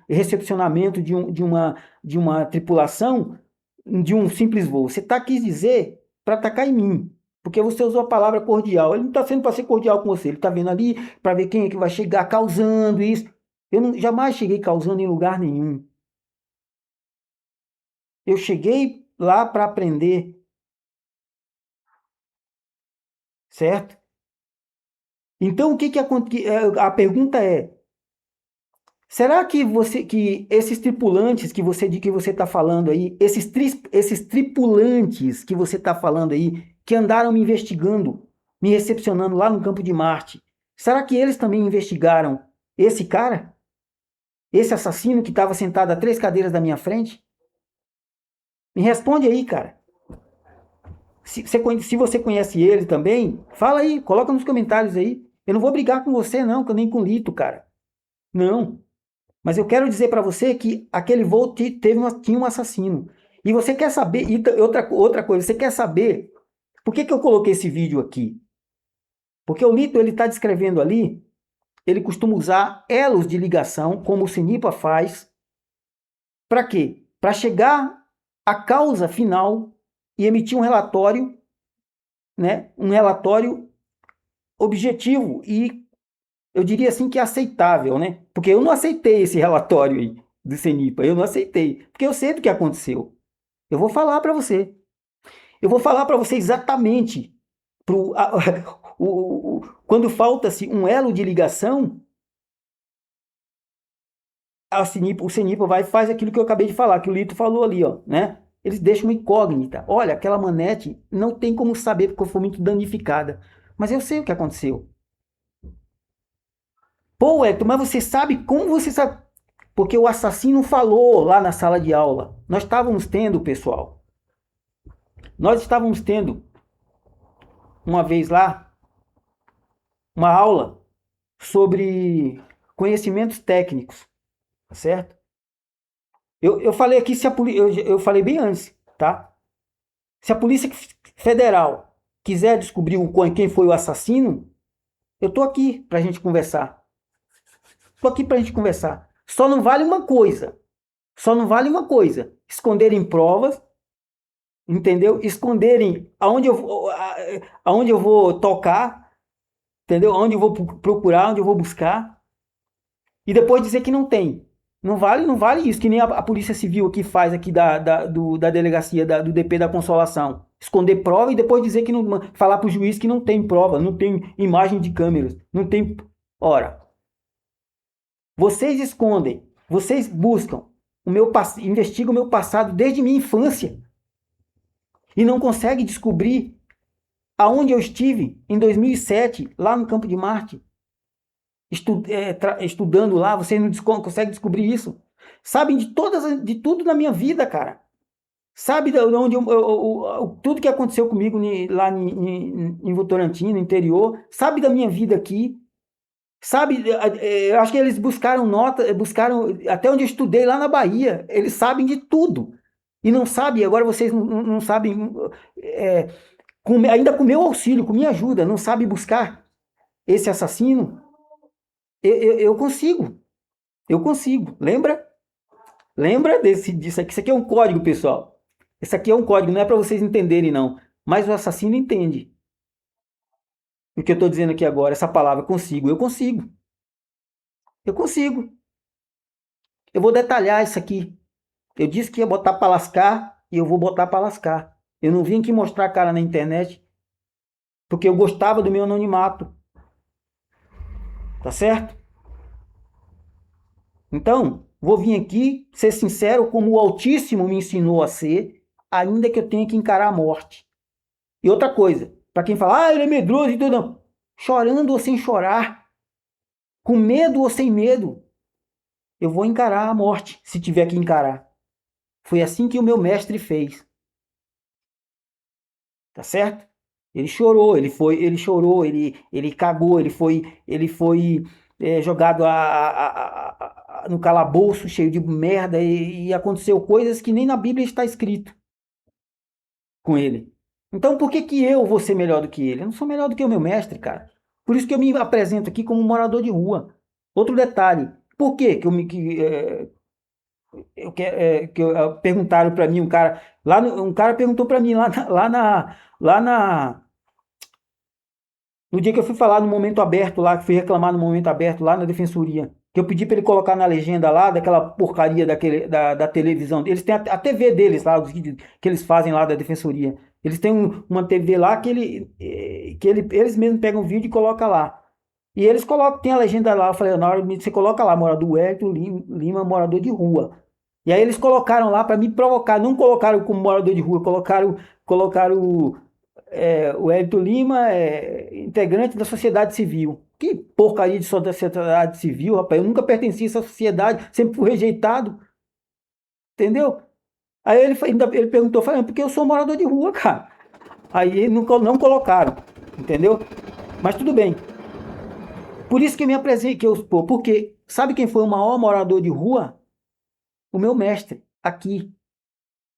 Speaker 1: recepcionamento de uma tripulação, de um simples voo. Você quis dizer para atacar em mim. Porque você usou a palavra cordial. Ele não está sendo para ser cordial com você. Ele está vendo ali para ver quem é que vai chegar causando isso. Eu jamais cheguei causando em lugar nenhum. Eu cheguei lá para aprender. Certo? Então, o que acontece? A pergunta é: será que esses tripulantes que você está falando aí, esses tripulantes que você está falando aí, que andaram me investigando, me recepcionando lá no campo de Marte, será que eles também investigaram esse cara? Esse assassino que estava sentado a 3 cadeiras da minha frente? Me responde aí, cara. Se você conhece ele também, fala aí, coloca nos comentários aí. Eu não vou brigar com você, não, nem com o Lito, cara. Não. Mas eu quero dizer para você que aquele voo tinha um assassino. E você quer saber, e outra coisa, você quer saber por que eu coloquei esse vídeo aqui? Porque o Lito, ele está descrevendo ali, ele costuma usar elos de ligação, como o CENIPA faz. Para quê? Para chegar à causa final e emitir um relatório, né? Um relatório objetivo e eu diria assim que aceitável, né? Porque eu não aceitei esse relatório aí do CENIPA, eu não aceitei, porque eu sei do que aconteceu. Eu vou falar para você. Eu vou falar para você exatamente quando falta-se um elo de ligação, o CENIPA vai e faz aquilo que eu acabei de falar, que o Lito falou ali, ó, né? Eles deixam uma incógnita. Olha, aquela manete não tem como saber porque foi muito danificada. Mas eu sei o que aconteceu. Pô, Hector, mas você sabe como você sabe? Porque o assassino falou lá na sala de aula. Nós estávamos tendo, pessoal, uma vez lá, uma aula sobre conhecimentos técnicos, certo? Eu falei aqui, eu falei bem antes, tá? Se a Polícia Federal quiser descobrir quem foi o assassino, eu tô aqui pra gente conversar. Tô aqui pra gente conversar. Só não vale uma coisa. Esconderem provas, entendeu? Esconderem aonde eu vou tocar, entendeu? Aonde eu vou procurar, onde eu vou buscar. E depois dizer que não tem. Não vale isso, que nem a Polícia Civil aqui faz aqui da delegacia do DP da Consolação. Esconder prova e depois dizer que não. Falar para o juiz que não tem prova, não tem imagem de câmeras, não tem. Ora, vocês escondem, vocês buscam investigam o meu passado desde minha infância e não conseguem descobrir aonde eu estive em 2007, lá no Campo de Marte. Estudando lá, vocês não conseguem descobrir isso. Sabem de tudo na minha vida, cara. Sabe de onde tudo que aconteceu comigo lá em Votorantim, no interior. Sabe da minha vida aqui. Sabe, eu acho que eles buscaram até onde eu estudei lá na Bahia. Eles sabem de tudo. E não sabem, agora vocês não sabem, ainda com meu auxílio, com minha ajuda, não sabem buscar esse assassino. Eu consigo. Eu consigo. Lembra? Lembra disso aqui? Isso aqui é um código, pessoal. Isso aqui é um código, não é para vocês entenderem, não. Mas o assassino entende. O que eu estou dizendo aqui agora, essa palavra consigo. Eu consigo. Eu consigo. Eu vou detalhar isso aqui. Eu disse que ia botar para lascar e eu vou botar para lascar. Eu não vim aqui mostrar a cara na internet porque eu gostava do meu anonimato. Tá certo? Então, vou vir aqui ser sincero como o Altíssimo me ensinou a ser, ainda que eu tenha que encarar a morte. E outra coisa, para quem fala, ele é medroso e tudo, não. Chorando ou sem chorar, com medo ou sem medo, eu vou encarar a morte, se tiver que encarar. Foi assim que o meu mestre fez. Tá certo? Ele chorou, ele cagou, ele foi jogado no calabouço cheio de merda e aconteceu coisas que nem na Bíblia está escrito. com ele. Então, por que que eu vou ser melhor do que ele? Eu não sou melhor do que o meu mestre, cara. Por isso que eu me apresento aqui como morador de rua. Outro detalhe, por que que eu me que, perguntaram para mim um cara perguntou para mim lá na no dia que eu fui falar no momento aberto lá, que fui reclamar no momento aberto lá na defensoria, que eu pedi para ele colocar na legenda lá daquela porcaria da televisão. Eles têm a TV deles lá, os vídeos que eles fazem lá da defensoria. Eles têm uma TV lá eles mesmos pegam o vídeo e colocam lá. E eles colocam, tem a legenda lá. Eu falei, na hora de você coloca lá, morador Wellington Lima, morador de rua. E aí eles colocaram lá para me provocar. Não colocaram como morador de rua, colocaram o Hélito Lima é integrante da sociedade civil. Que porcaria de sociedade civil, rapaz. Eu nunca pertenci a essa sociedade, sempre fui rejeitado. Entendeu? Aí ele perguntou, falei, porque eu sou morador de rua, cara. Aí não colocaram, entendeu? Mas tudo bem. Por isso que eu me apresentei, porque sabe quem foi o maior morador de rua? O meu mestre, aqui.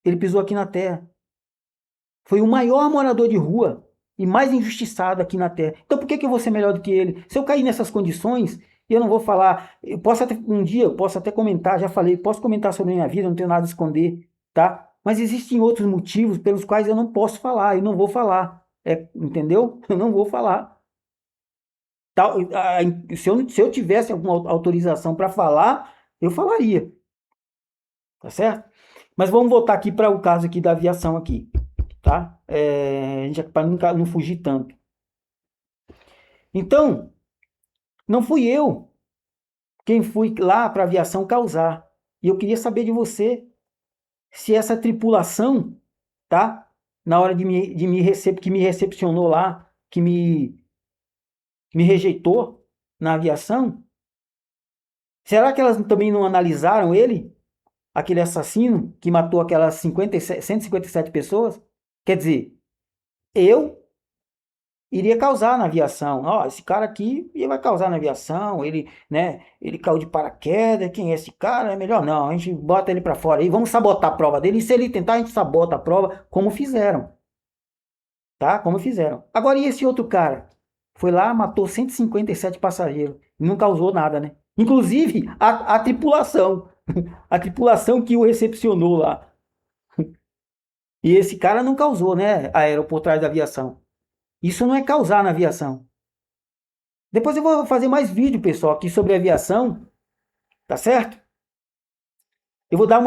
Speaker 1: Ele pisou aqui na terra. Foi o maior morador de rua e mais injustiçado aqui na Terra. Então por que eu vou ser melhor do que ele? Se eu cair nessas condições, eu não vou falar. Um dia eu posso até comentar, já falei, posso comentar sobre a minha vida, não tenho nada a esconder, tá? Mas existem outros motivos pelos quais eu não posso falar e não vou falar. Entendeu? Eu não vou falar. Se eu tivesse alguma autorização para falar, eu falaria. Tá certo? Mas vamos voltar aqui para o caso aqui da aviação aqui. Tá? Para não fugir tanto. Então, não fui eu quem fui lá para a aviação causar. E eu queria saber de você se essa tripulação, tá? Na hora que me recepcionou lá, que me rejeitou na aviação, será que elas também não analisaram ele? Aquele assassino que matou aquelas 157 pessoas? Quer dizer, eu iria causar na aviação. Ó, esse cara aqui ele vai causar na aviação, ele caiu de paraquedas, quem é esse cara? É melhor não, a gente bota ele para fora e vamos sabotar a prova dele. E se ele tentar, a gente sabota a prova, como fizeram. Tá? Como fizeram. Agora, e esse outro cara? Foi lá, matou 157 passageiros. Não causou nada, né? Inclusive, a tripulação. A tripulação que o recepcionou lá. E esse cara não causou, né? Por trás da aviação. Isso não é causar na aviação. Depois eu vou fazer mais vídeo, pessoal, aqui sobre aviação. Tá certo? Eu vou dar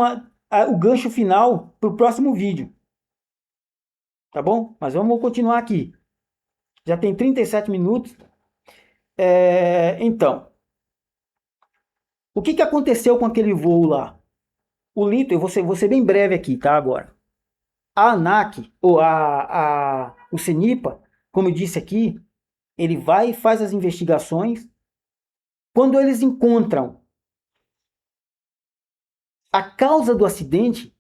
Speaker 1: o gancho final para o próximo vídeo. Tá bom? Mas vamos continuar aqui. Já tem 37 minutos. Então, o que aconteceu com aquele voo lá? O Lito, eu vou ser bem breve aqui, tá? Agora. A ANAC, ou o CENIPA, como eu disse aqui, ele vai e faz as investigações. Quando eles encontram a causa do acidente,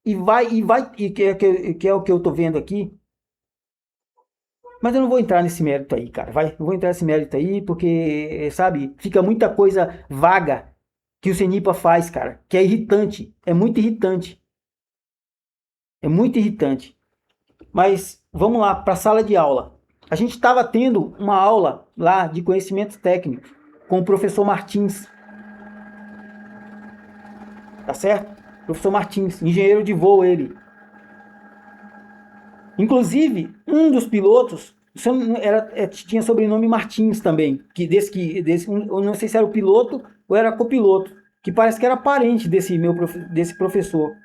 Speaker 1: que é o que eu estou vendo aqui, mas eu não vou entrar nesse mérito aí, cara, não vou entrar nesse mérito aí, porque, sabe, fica muita coisa vaga que o CENIPA faz, cara, que é irritante, é muito irritante. É muito irritante. Mas vamos lá, para a sala de aula. A gente estava tendo uma aula lá de conhecimentos técnicos com o professor Martins. Tá certo? Professor Martins, engenheiro de voo ele. Inclusive, um dos pilotos tinha sobrenome Martins também. Eu não sei se era o piloto ou era copiloto, que parece que era parente desse professor.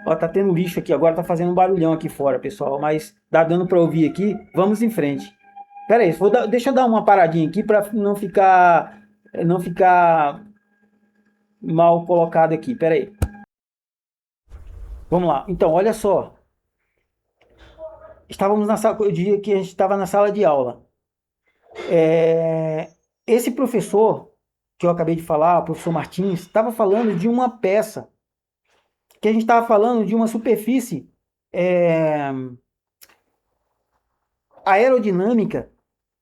Speaker 1: Ó, tá tendo lixo aqui agora, tá fazendo um barulhão aqui fora, pessoal, mas dá dando para ouvir aqui. Vamos em frente. Pera aí, deixa eu dar uma paradinha aqui para não ficar mal colocado aqui. Pera aí. Vamos lá. Então, olha só. Estávamos na sala, eu diria que a gente estava na sala de aula. Esse professor que eu acabei de falar, o professor Martins, estava falando de uma peça, que a gente estava falando de uma superfície aerodinâmica,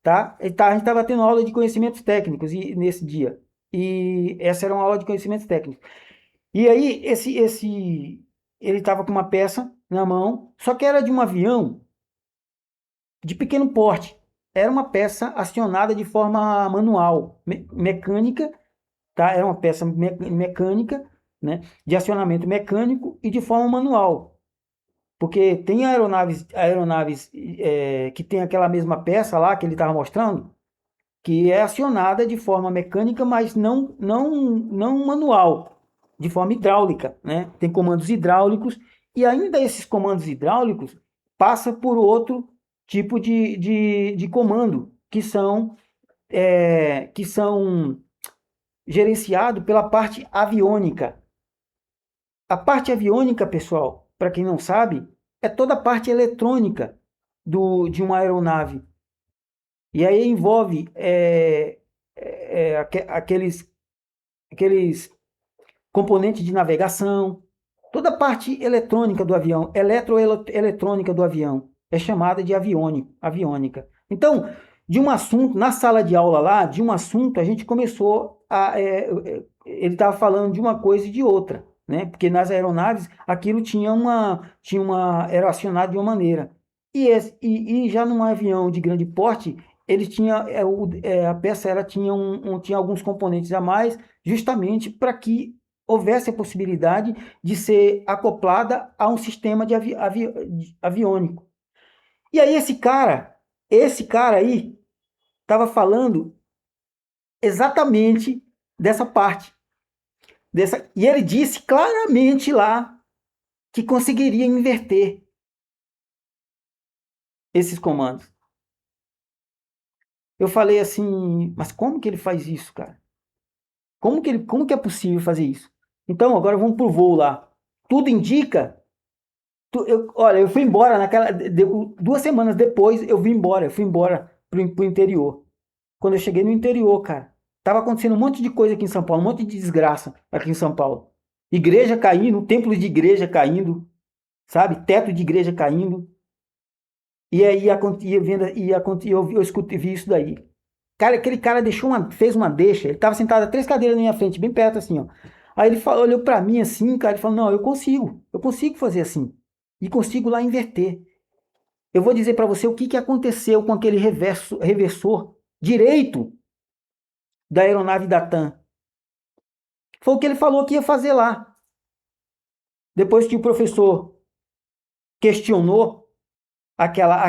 Speaker 1: tá? A gente estava tendo aula de conhecimentos técnicos nesse dia. E essa era uma aula de conhecimentos técnicos. E aí, ele estava com uma peça na mão, só que era de um avião de pequeno porte. Era uma peça acionada de forma manual, mecânica, tá? Era uma peça mecânica, né? De acionamento mecânico e de forma manual. Porque tem aeronaves que tem aquela mesma peça lá que ele estava mostrando, que é acionada de forma mecânica, mas não manual, de forma hidráulica, né? Tem comandos hidráulicos e ainda esses comandos hidráulicos passam por outro tipo de comando, que são gerenciados pela parte aviônica. A parte aviônica, pessoal, para quem não sabe, é toda a parte eletrônica de uma aeronave. E aí envolve aqueles componentes de navegação, toda a parte eletrônica do avião, eletroeletrônica do avião, é chamada de aviônica. Então, de um assunto, na sala de aula lá, de um assunto, a gente começou ele estava falando de uma coisa e de outra, né? Porque nas aeronaves aquilo era acionado de uma maneira. E já num avião de grande porte, ele tinha, a peça tinha alguns componentes a mais, justamente para que houvesse a possibilidade de ser acoplada a um sistema aviônico. E aí esse cara aí, estava falando exatamente dessa parte. E ele disse claramente lá que conseguiria inverter esses comandos. Eu falei assim, mas como que ele faz isso, cara? Como que é possível fazer isso? Então, agora vamos pro voo lá. Tudo indica. Olha, eu fui embora 2 semanas depois, eu fui embora pro interior. Quando eu cheguei no interior, cara, tava acontecendo um monte de coisa aqui em São Paulo, um monte de desgraça aqui em São Paulo. Igreja caindo, templos de igreja caindo, sabe? Teto de igreja caindo. E aí eu escutei, vi isso daí. Cara, aquele cara fez uma deixa, ele tava sentado a 3 cadeiras na minha frente, bem perto assim, ó. Aí ele olhou para mim assim, cara, ele falou: "Não, eu consigo fazer assim. E consigo lá inverter. Eu vou dizer para você o que aconteceu com aquele reversor direito da aeronave da TAM. Foi o que ele falou que ia fazer lá. Depois que o professor questionou aquela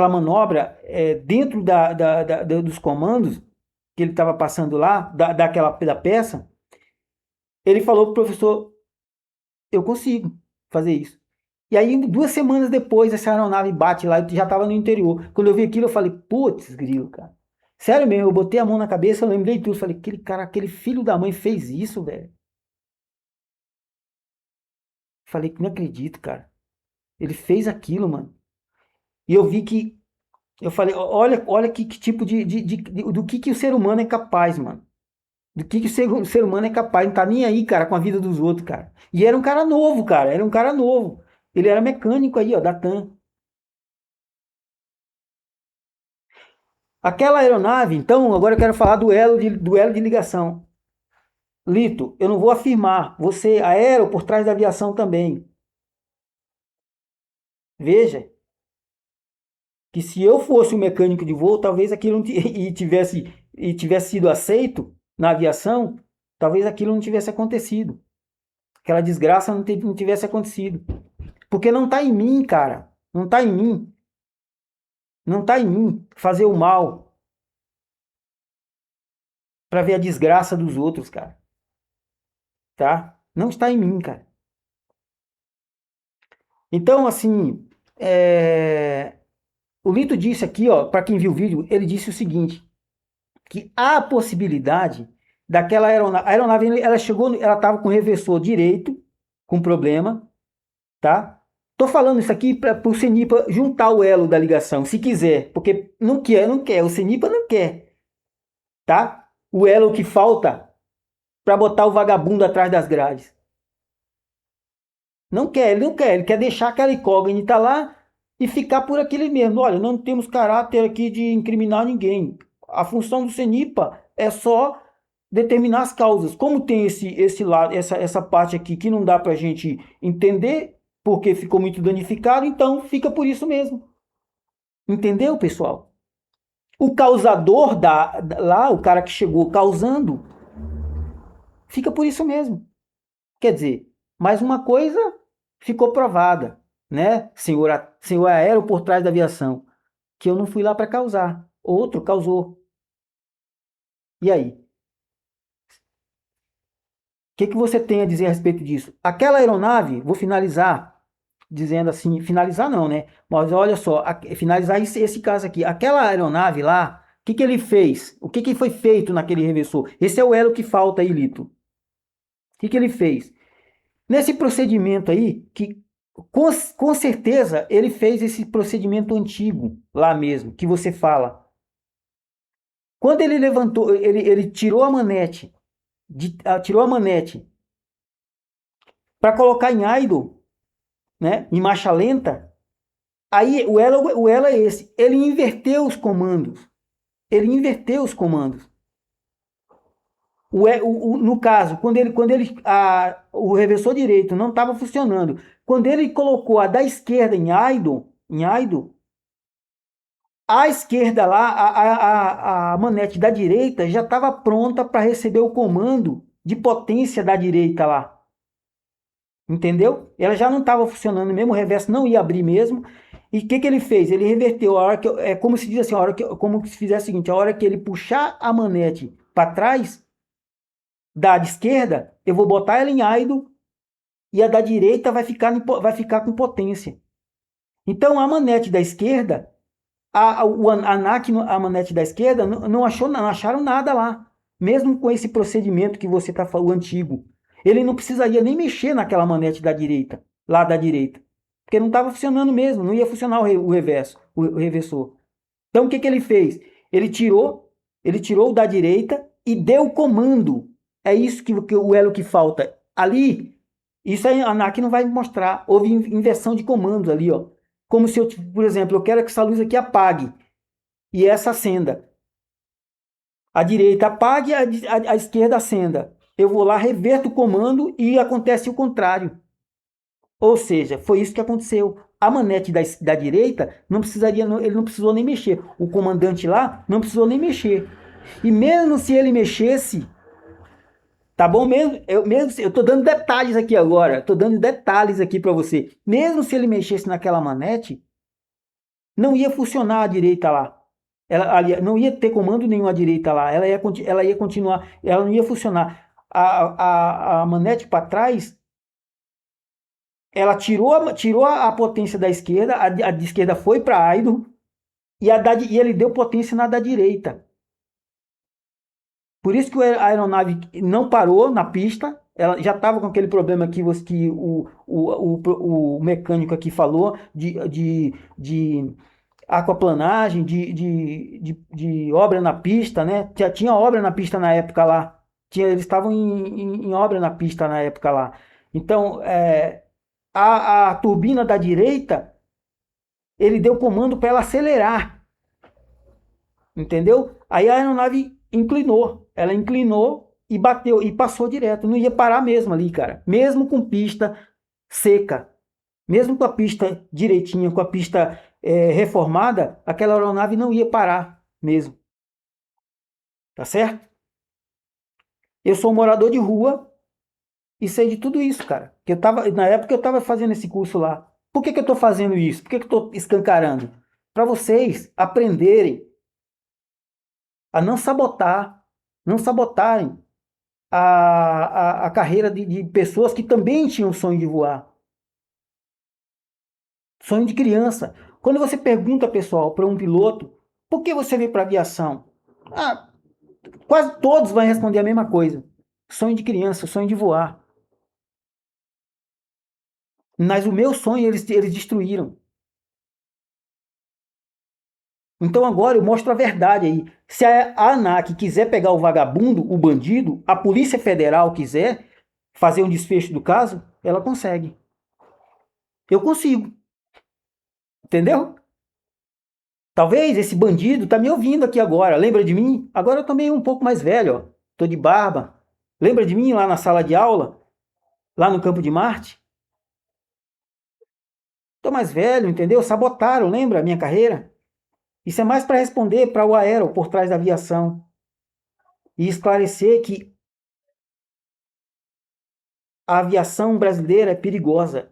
Speaker 1: manobra dentro dos comandos que ele estava passando lá, da peça, ele falou para o professor: eu consigo fazer isso. E aí, 2 semanas depois, essa aeronave bate lá, eu já estava no interior. Quando eu vi aquilo, eu falei: putz, grilo, cara. Sério mesmo, eu botei a mão na cabeça, eu lembrei de tudo. Falei: aquele cara, aquele filho da mãe fez isso, velho. Falei que não acredito, cara. Ele fez aquilo, mano. E eu vi que. Eu falei: olha que tipo do que o ser humano é capaz, mano. Do que o ser humano é capaz. Não tá nem aí, cara, com a vida dos outros, cara. E era um cara novo, cara. Era um cara novo. Ele era mecânico aí, ó, da TAM. Aquela aeronave, então, agora eu quero falar do elo de ligação. Lito, eu não vou afirmar. Você aero por trás da aviação também. Veja que se eu fosse um mecânico de voo, talvez aquilo tivesse sido aceito na aviação, talvez aquilo não tivesse acontecido. Aquela desgraça não tivesse acontecido. Porque não está em mim, cara. Não está em mim. Não está em mim fazer o mal para ver a desgraça dos outros, cara. Tá? Não está em mim, cara. Então, assim, o Lito disse aqui, ó, para quem viu o vídeo, ele disse o seguinte, que há a possibilidade daquela aeronave, a aeronave, ela chegou, ela estava com o reversor direito, com problema, tá? Tô falando isso aqui para o CENIPA juntar o elo da ligação, se quiser, porque não quer, o CENIPA não quer, tá? O elo que falta para botar o vagabundo atrás das grades. Não quer, ele quer deixar aquela incógnita lá e ficar por aquele mesmo. Olha, não temos caráter aqui de incriminar ninguém. A função do CENIPA é só determinar as causas. Como tem esse lado, essa parte aqui que não dá para a gente entender, porque ficou muito danificado, então fica por isso mesmo. Entendeu, pessoal? O causador lá, o cara que chegou causando, fica por isso mesmo. Quer dizer, mais uma coisa ficou provada, né, senhor aéreo por trás da aviação, que eu não fui lá para causar, outro causou. E aí? O que você tem a dizer a respeito disso? Aquela aeronave, vou finalizar dizendo assim, finalizar não, né? Mas olha só, finalizar esse caso aqui. Aquela aeronave lá, o que ele fez? O que foi feito naquele reversor? Esse é o elo que falta aí, Lito. O que ele fez? Nesse procedimento aí, que com certeza ele fez esse procedimento antigo lá mesmo, que você fala. Quando ele levantou, ele tirou a manete, para colocar em idle, né, em marcha lenta. Aí o elo é esse. Ele inverteu os comandos. No caso, o reversor direito não estava funcionando. Quando ele colocou a da esquerda em idle, a esquerda lá, a manete da direita já estava pronta para receber o comando de potência da direita lá. Entendeu? Ela já não estava funcionando mesmo, o reverso não ia abrir mesmo. E o que ele fez? Ele reverteu a hora que é como se diz assim, como se fizer o seguinte, a hora que ele puxar a manete para trás da esquerda, eu vou botar ela em idle e a da direita vai ficar com potência. Então a manete da esquerda, a ANAC, a manete da esquerda, não acharam nada lá, mesmo com esse procedimento que você está falando antigo. Ele não precisaria nem mexer naquela manete da direita, lá da direita, porque não estava funcionando mesmo, não ia funcionar o reversor. Então o que ele fez? Ele tirou o da direita e deu o comando. É isso que o elo que falta. Ali, isso a ANAC não vai mostrar. Houve inversão de comandos ali, ó. Como se eu, por exemplo, eu quero que essa luz aqui apague e essa acenda. A direita apague e a esquerda acenda. Eu vou lá, reverto o comando e acontece o contrário. Ou seja, foi isso que aconteceu. A manete da direita ele não precisou nem mexer. O comandante lá não precisou nem mexer. E mesmo se ele mexesse, tá bom? Eu tô dando detalhes aqui agora. Tô dando detalhes aqui para você. Mesmo se ele mexesse naquela manete, não ia funcionar a direita lá. Ela não ia ter comando nenhum à direita lá. Ela ia continuar. Ela não ia funcionar. A manete para trás, ela tirou a potência da esquerda. A de esquerda foi para idle e ele deu potência na da direita. Por isso que a aeronave não parou na pista, ela já estava com aquele problema que o mecânico aqui falou, de aquaplanagem, de obra na pista, né? Já tinha obra na pista na época lá. Eles estavam em obra na pista na época lá. Então, a turbina da direita, ele deu comando para ela acelerar. Entendeu? Aí a aeronave inclinou. Ela inclinou e bateu e passou direto. Não ia parar mesmo ali, cara. Mesmo com pista seca. Mesmo com a pista direitinha, com a pista reformada, aquela aeronave não ia parar mesmo. Tá certo? Eu sou um morador de rua e sei de tudo isso, cara. Na época eu estava fazendo esse curso lá. Por que eu estou fazendo isso? Por que eu estou escancarando? Para vocês aprenderem a não sabotarem a carreira de pessoas que também tinham sonho de voar. Sonho de criança. Quando você pergunta, pessoal, para um piloto, por que você veio para a aviação? Quase todos vão responder a mesma coisa. Sonho de criança, sonho de voar. Mas o meu sonho eles destruíram. Então agora eu mostro a verdade aí. Se a ANAC quiser pegar o vagabundo, o bandido, a Polícia Federal quiser fazer um desfecho do caso, ela consegue. Eu consigo. Entendeu? Talvez esse bandido tá me ouvindo aqui agora. Lembra de mim? Agora eu tô meio um pouco mais velho, ó. tô de barba. Lembra de mim lá na sala de aula? Lá no campo de Marte? Tô mais velho, entendeu? Sabotaram, lembra a minha carreira? Isso é mais para responder para o aero por trás da aviação e esclarecer que a aviação brasileira é perigosa.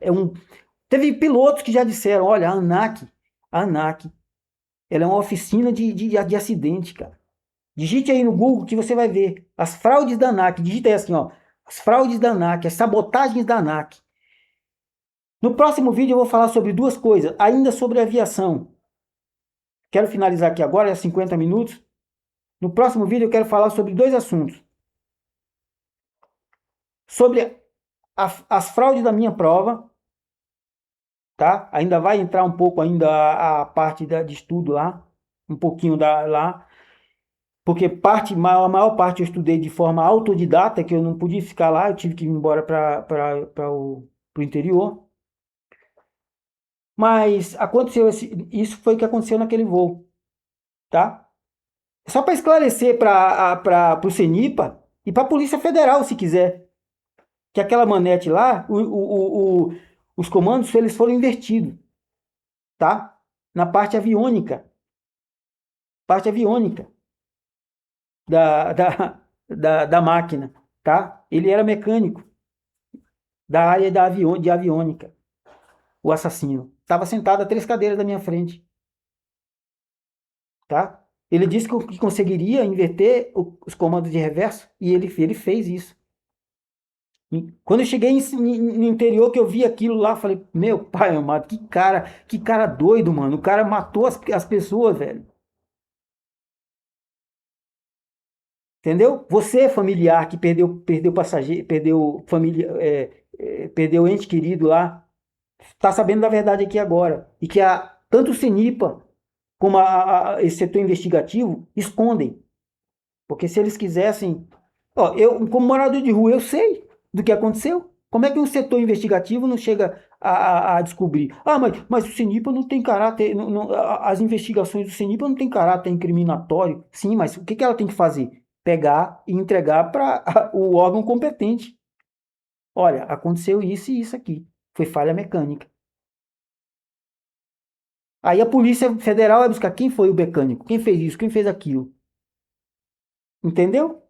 Speaker 1: Teve pilotos que já disseram, olha, a ANAC, ela é uma oficina de acidente, cara. Digite aí no Google que você vai ver as fraudes da ANAC. Digita aí assim, ó, as fraudes da ANAC, as sabotagens da ANAC. No próximo vídeo eu vou falar sobre duas coisas, ainda sobre aviação. Quero finalizar aqui agora, é 50 minutos. No próximo vídeo eu quero falar sobre dois assuntos. Sobre as fraudes da minha prova, tá? Ainda vai entrar um pouco ainda a parte de estudo lá, um pouquinho lá, porque a maior parte eu estudei de forma autodidata, que eu não podia ficar lá, eu tive que ir embora para o interior. Mas aconteceu isso foi o que aconteceu naquele voo, tá? Só para esclarecer para o CENIPA e para a Polícia Federal, se quiser, que aquela manete lá, os comandos eles foram invertidos, tá? Na parte aviônica da máquina, tá? Ele era mecânico da área de aviônica, o assassino. Estava sentado a 3 cadeiras da minha frente, tá? Ele disse que conseguiria inverter os comandos de reverso e ele fez isso. Quando eu cheguei no interior que eu vi aquilo lá, falei, meu pai amado, que cara doido, mano. O cara matou as pessoas, velho. Entendeu? Você, familiar, que perdeu passageiro, perdeu família, perdeu ente querido lá, tá sabendo da verdade aqui agora. E que tanto o CENIPA como esse setor investigativo escondem. Porque se eles quisessem. Ó, eu, como morador de rua, eu sei do que aconteceu. Como é que um setor investigativo não chega a descobrir? Ah, mas o CENIPA não tem caráter. As investigações do CENIPA não tem caráter incriminatório. Sim, mas o que ela tem que fazer? Pegar e entregar para o órgão competente. Olha, aconteceu isso e isso aqui. Foi falha mecânica. Aí a Polícia Federal vai buscar quem foi o mecânico, quem fez isso, quem fez aquilo. Entendeu?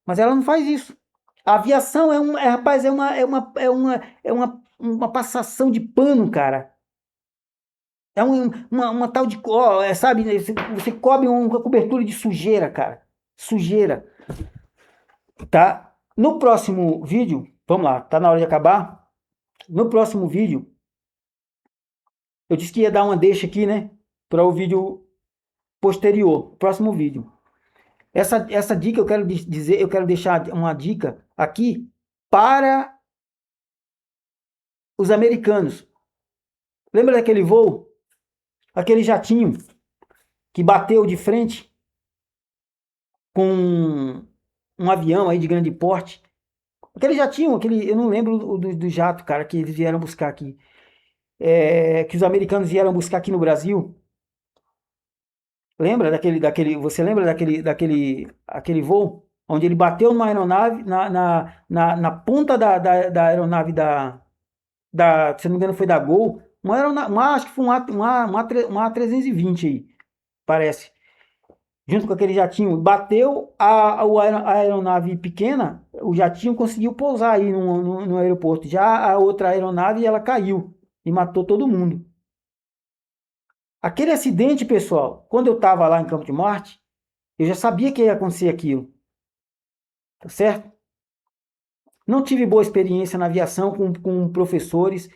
Speaker 1: Mas ela não faz isso. A aviação rapaz, uma passação de pano, cara. É uma tal de, sabe, você cobre uma cobertura de sujeira, cara. Sujeira, tá? No próximo vídeo, vamos lá, tá na hora de acabar. No próximo vídeo, eu disse que ia dar uma deixa aqui, né, para o vídeo posterior, próximo vídeo. Essa dica eu quero dizer, eu quero deixar uma dica aqui para os americanos. Lembra daquele voo? Aquele jatinho que bateu de frente com um avião aí de grande porte. Aquele jatinho, eu não lembro do jato, cara, que eles vieram buscar aqui. Que os americanos vieram buscar aqui no Brasil. Lembra você lembra aquele voo? Onde ele bateu numa aeronave, na ponta da aeronave se não me engano foi da Gol, acho que foi uma A320 aí, parece. Junto com aquele jatinho, bateu a aeronave pequena, o jatinho conseguiu pousar aí no aeroporto. Já a outra aeronave, ela caiu e matou todo mundo. Aquele acidente, pessoal, quando eu estava lá em Campo de Marte, eu já sabia que ia acontecer aquilo. Tá certo? Não tive boa experiência na aviação com professores,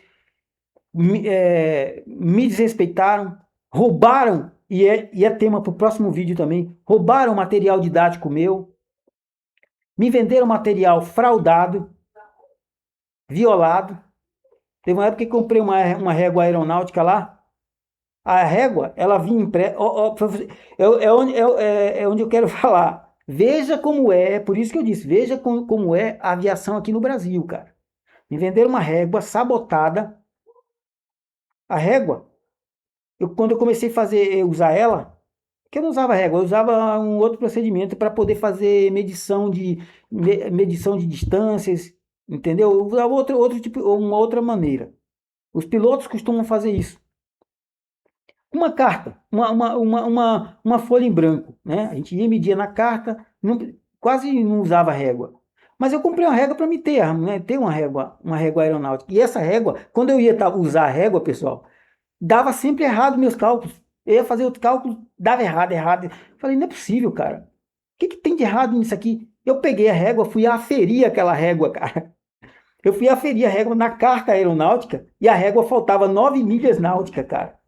Speaker 1: me desrespeitaram, roubaram, e é tema para o próximo vídeo também, roubaram material didático meu, me venderam material fraudado, violado. Teve uma época que comprei uma régua aeronáutica lá, a régua, ela vinha impressa, é onde eu quero falar. Veja como por isso que eu disse, veja como é a aviação aqui no Brasil, cara. Me venderam uma régua sabotada. A régua, quando eu comecei a usar ela, que eu não usava régua, eu usava um outro procedimento para poder fazer medição de distâncias, entendeu? Eu usava outro tipo, uma outra maneira. Os pilotos costumam fazer isso. Uma carta, uma folha em branco, né? A gente ia medir na carta, quase não usava régua. Mas eu comprei uma régua para me ter, né? Ter uma régua aeronáutica. E essa régua, quando eu ia usar a régua, pessoal, dava sempre errado meus cálculos. Eu ia fazer outro cálculo, dava errado, errado. Falei, não é possível, cara. O que tem de errado nisso aqui? Eu peguei a régua, fui aferir aquela régua, cara. Eu fui aferir a régua na carta aeronáutica e a régua faltava 9 milhas náuticas, cara.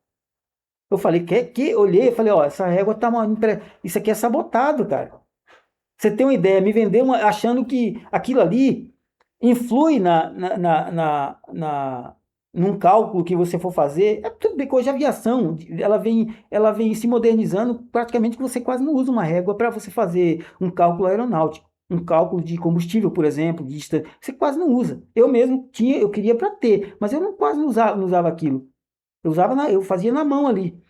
Speaker 1: Eu falei, olhei e falei, ó, essa régua tá isso aqui é sabotado, cara. Você tem uma ideia, me vendeu achando que aquilo ali influi num cálculo que você for fazer. É tudo bem que hoje a aviação, ela vem se modernizando, praticamente que você quase não usa uma régua para você fazer um cálculo aeronáutico. Um cálculo de combustível, por exemplo, de distância, você quase não usa. Eu mesmo eu queria para ter, mas eu quase não usava aquilo. Eu fazia na mão ali.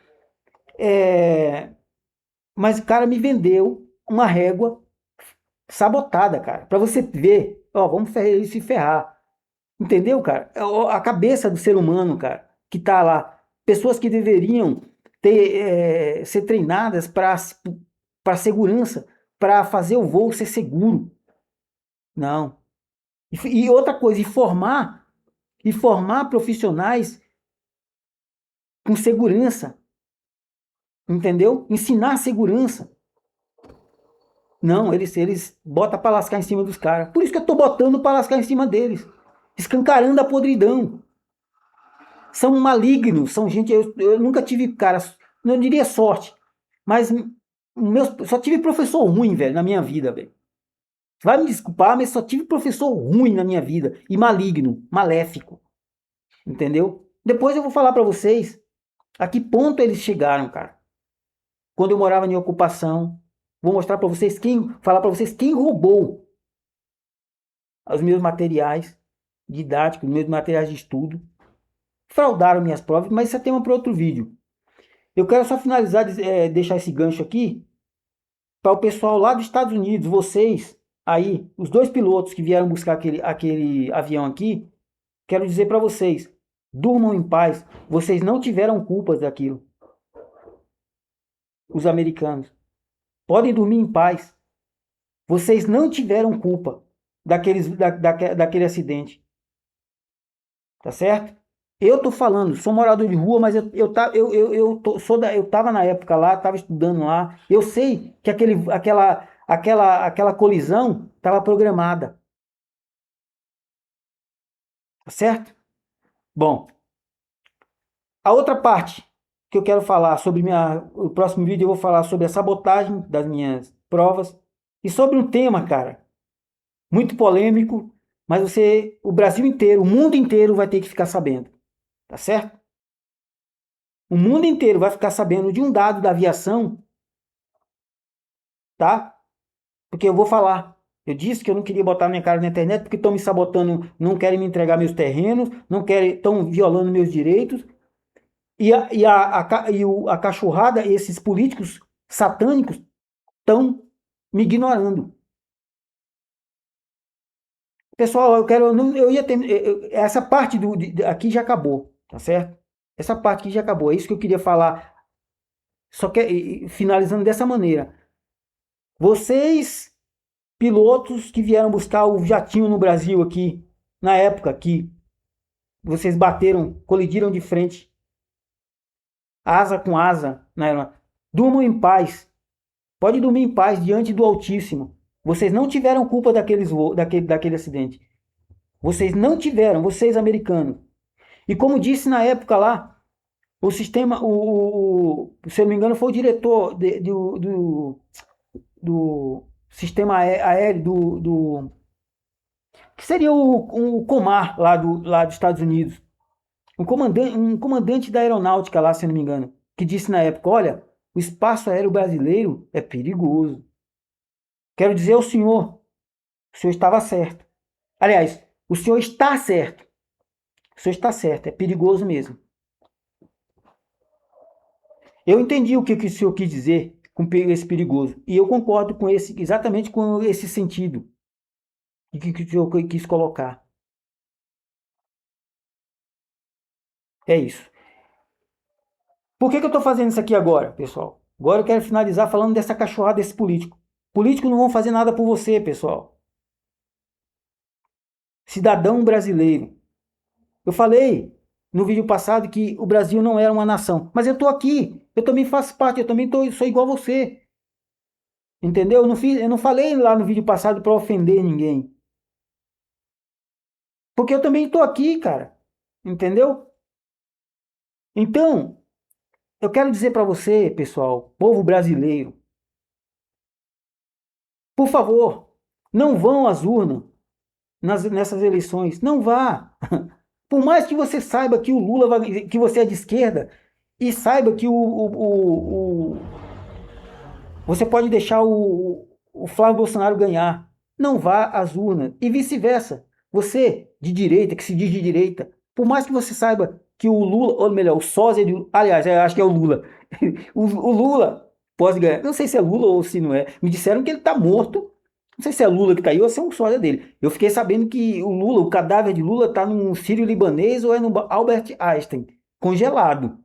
Speaker 1: Mas o cara me vendeu uma régua sabotada, cara. Para você ver, ó, vamos ele se ferrar. Entendeu, cara? A cabeça do ser humano, cara, que tá lá. Pessoas que deveriam ser treinadas para segurança, para fazer o voo ser seguro. Não. E outra coisa, e formar profissionais com segurança. Entendeu? Ensinar segurança. Não, eles botam pra lascar em cima dos caras. Por isso que eu tô botando pra lascar em cima deles. Escancarando a podridão. São malignos, são gente. Eu nunca tive, cara, não diria sorte, mas só tive professor ruim, velho, na minha vida, velho. Vai me desculpar, mas só tive professor ruim na minha vida. E maligno, maléfico. Entendeu? Depois eu vou falar pra vocês a que ponto eles chegaram, cara. Quando eu morava em ocupação, vou mostrar para vocês falar para vocês quem roubou os meus materiais didáticos, meus materiais de estudo. Fraudaram minhas provas, mas isso é tema para outro vídeo. Eu quero só finalizar, deixar esse gancho aqui para o pessoal lá dos Estados Unidos, vocês aí, os dois pilotos que vieram buscar aquele avião aqui, quero dizer para vocês, durmam em paz, vocês não tiveram culpas daquilo. Os americanos podem dormir em paz. Vocês não tiveram culpa daquele acidente. Tá certo? Eu tô falando, sou morador de rua, mas eu tava na época lá, tava estudando lá. Eu sei que aquela colisão estava programada. Tá certo? Bom, a outra parte que eu quero falar sobre o próximo vídeo eu vou falar sobre a sabotagem das minhas provas e sobre um tema, cara, muito polêmico, mas o Brasil inteiro, o mundo inteiro vai ter que ficar sabendo, tá certo? O mundo inteiro vai ficar sabendo de um dado da aviação, tá? Porque eu vou falar. Eu disse que eu não queria botar minha cara na internet porque estão me sabotando, não querem me entregar meus terrenos, não querem, estão violando meus direitos. A cachorrada, esses políticos satânicos, estão me ignorando. Pessoal, eu ia ter, essa parte aqui já acabou, tá certo? Essa parte aqui já acabou. É isso que eu queria falar. Só que finalizando dessa maneira. Vocês, pilotos que vieram buscar o jatinho no Brasil aqui, na época que vocês colidiram de frente, asa com asa, né? Durmam em paz. Pode dormir em paz diante do Altíssimo. Vocês não tiveram culpa daquele acidente. Vocês não tiveram, vocês americanos. E como disse na época lá, o sistema, se eu não me engano, foi o diretor do sistema aéreo que seria o Comar lá dos Estados Unidos. Um comandante da aeronáutica lá, se eu não me engano, que disse na época, olha, o espaço aéreo brasileiro é perigoso. Quero dizer ao senhor, o senhor estava certo. Aliás, o senhor está certo. O senhor está certo, é perigoso mesmo. Eu entendi o que o senhor quis dizer com esse perigoso. E eu concordo com exatamente com esse sentido que eu quis colocar. É isso. Por que eu estou fazendo isso aqui agora, pessoal? Agora eu quero finalizar falando dessa cachorrada desse político. Políticos não vão fazer nada por você, pessoal. Cidadão brasileiro. Eu falei no vídeo passado que o Brasil não era uma nação, mas eu estou aqui. Eu também faço parte, eu também sou igual a você. Entendeu? Eu não falei lá no vídeo passado para ofender ninguém. Porque eu também estou aqui, cara. Entendeu? Então, eu quero dizer para você, pessoal, povo brasileiro, por favor, não vão às urnas nessas eleições. Não vá. Por mais que você saiba que o Lula que você é de esquerda e saiba que você pode deixar o Flávio Bolsonaro ganhar. Não vá às urnas. E vice-versa. Você, de direita, que se diz de direita, por mais que você saiba que o Lula, ou melhor, o sósia de. Aliás, eu acho que é o Lula. O Lula pode ganhar. Não sei se é Lula ou se não é. Me disseram que ele está morto. Não sei se é Lula que está aí ou se é um sósia dele. Eu fiquei sabendo que o Lula, o cadáver de Lula, está num sírio-libanês ou é no Albert Einstein, congelado.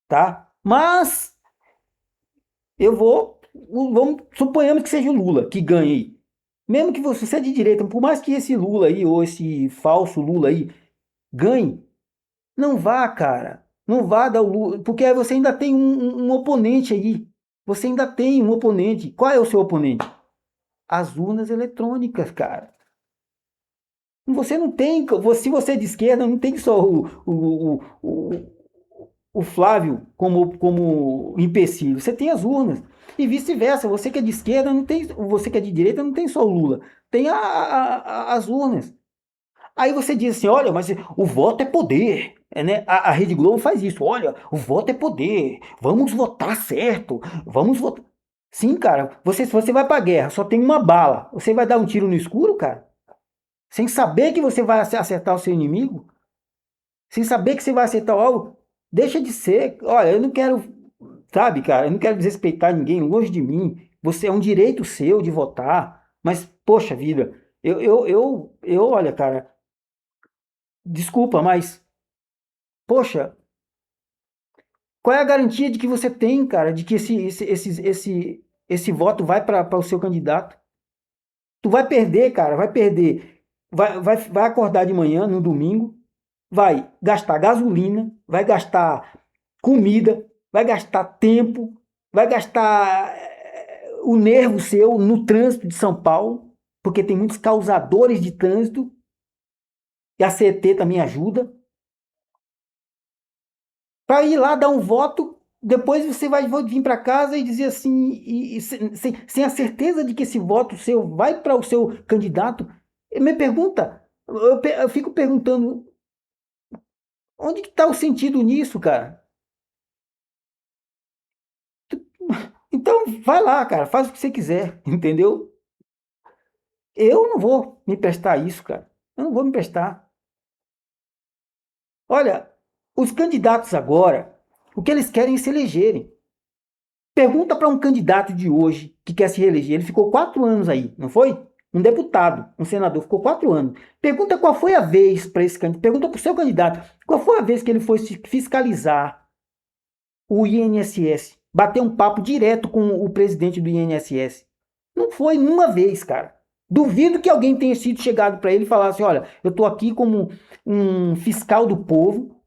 Speaker 1: Tá? Mas eu vou. Suponhamos que seja o Lula que ganhe aí. Mesmo que você é de direita, por mais que esse Lula aí, ou esse falso Lula aí, ganhe, não vá, cara. Não vá dar o Lula, porque aí você ainda tem um oponente aí. Você ainda tem um oponente. Qual é o seu oponente? As urnas eletrônicas, cara. Você não tem. Se você é de esquerda, não tem só o Flávio como empecilho. Você tem as urnas. E vice-versa. Você que é de esquerda, não tem. Você que é de direita, não tem só o Lula. Tem as urnas. Aí você diz assim: olha, mas o voto é poder. É, né? A Rede Globo faz isso. Olha, o voto é poder. Vamos votar certo. Vamos votar. Sim, cara. Se você vai pra guerra, só tem uma bala. Você vai dar um tiro no escuro, cara? Sem saber que você vai acertar o seu inimigo? Sem saber que você vai acertar algo? Deixa de ser. Olha, eu não quero, sabe, cara, eu não quero desrespeitar ninguém, longe de mim. Você é um direito seu de votar, mas, poxa vida, olha, cara, desculpa, mas, poxa, qual é a garantia de que você tem, cara, de que esse voto vai para o seu candidato? Tu vai perder, cara, vai perder. Vai acordar de manhã, no domingo, vai gastar gasolina, vai gastar comida, vai gastar tempo, vai gastar o nervo seu no trânsito de São Paulo, porque tem muitos causadores de trânsito, e a CET também ajuda, para ir lá dar um voto, depois você vai vir para casa e dizer assim, sem a certeza de que esse voto seu vai para o seu candidato. Me pergunta, eu fico perguntando, onde que está o sentido nisso, cara? Então, vai lá, cara, faz o que você quiser, entendeu? Eu não vou me prestar a isso, cara. Eu não vou me prestar. Olha, os candidatos agora, o que eles querem é se elegerem. Pergunta para um candidato de hoje que quer se reeleger. Ele ficou 4 anos aí, não foi? Um deputado, um senador, ficou 4 anos. Pergunta qual foi a vez para esse candidato. Pergunta para o seu candidato qual foi a vez que ele foi fiscalizar o INSS, bater um papo direto com o presidente do INSS. Não foi uma vez, cara. Duvido que alguém tenha sido chegado para ele e falasse: assim, olha, eu estou aqui como um fiscal do povo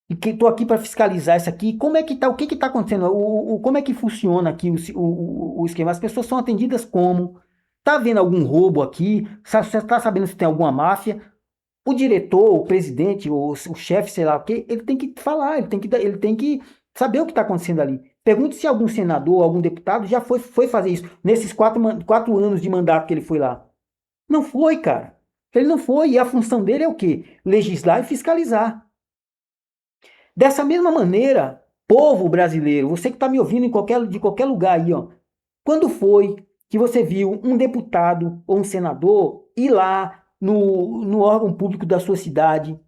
Speaker 1: e que estou aqui para fiscalizar isso aqui. Como é que tá? O que está acontecendo? Como é que funciona aqui o esquema? As pessoas são atendidas como? Tá vendo algum roubo aqui? Você está sabendo se tem alguma máfia? O diretor, o presidente, o chefe, sei lá o quê, ele tem que falar, ele tem que saber o que está acontecendo ali. Pergunte se algum senador, algum deputado já foi fazer isso nesses 4 anos de mandato que ele foi lá. Não foi, cara. Ele não foi. E a função dele é o quê? Legislar e fiscalizar. Dessa mesma maneira, povo brasileiro, você que está me ouvindo de qualquer lugar aí, ó, quando foi que você viu um deputado ou um senador ir lá no órgão público da sua cidade,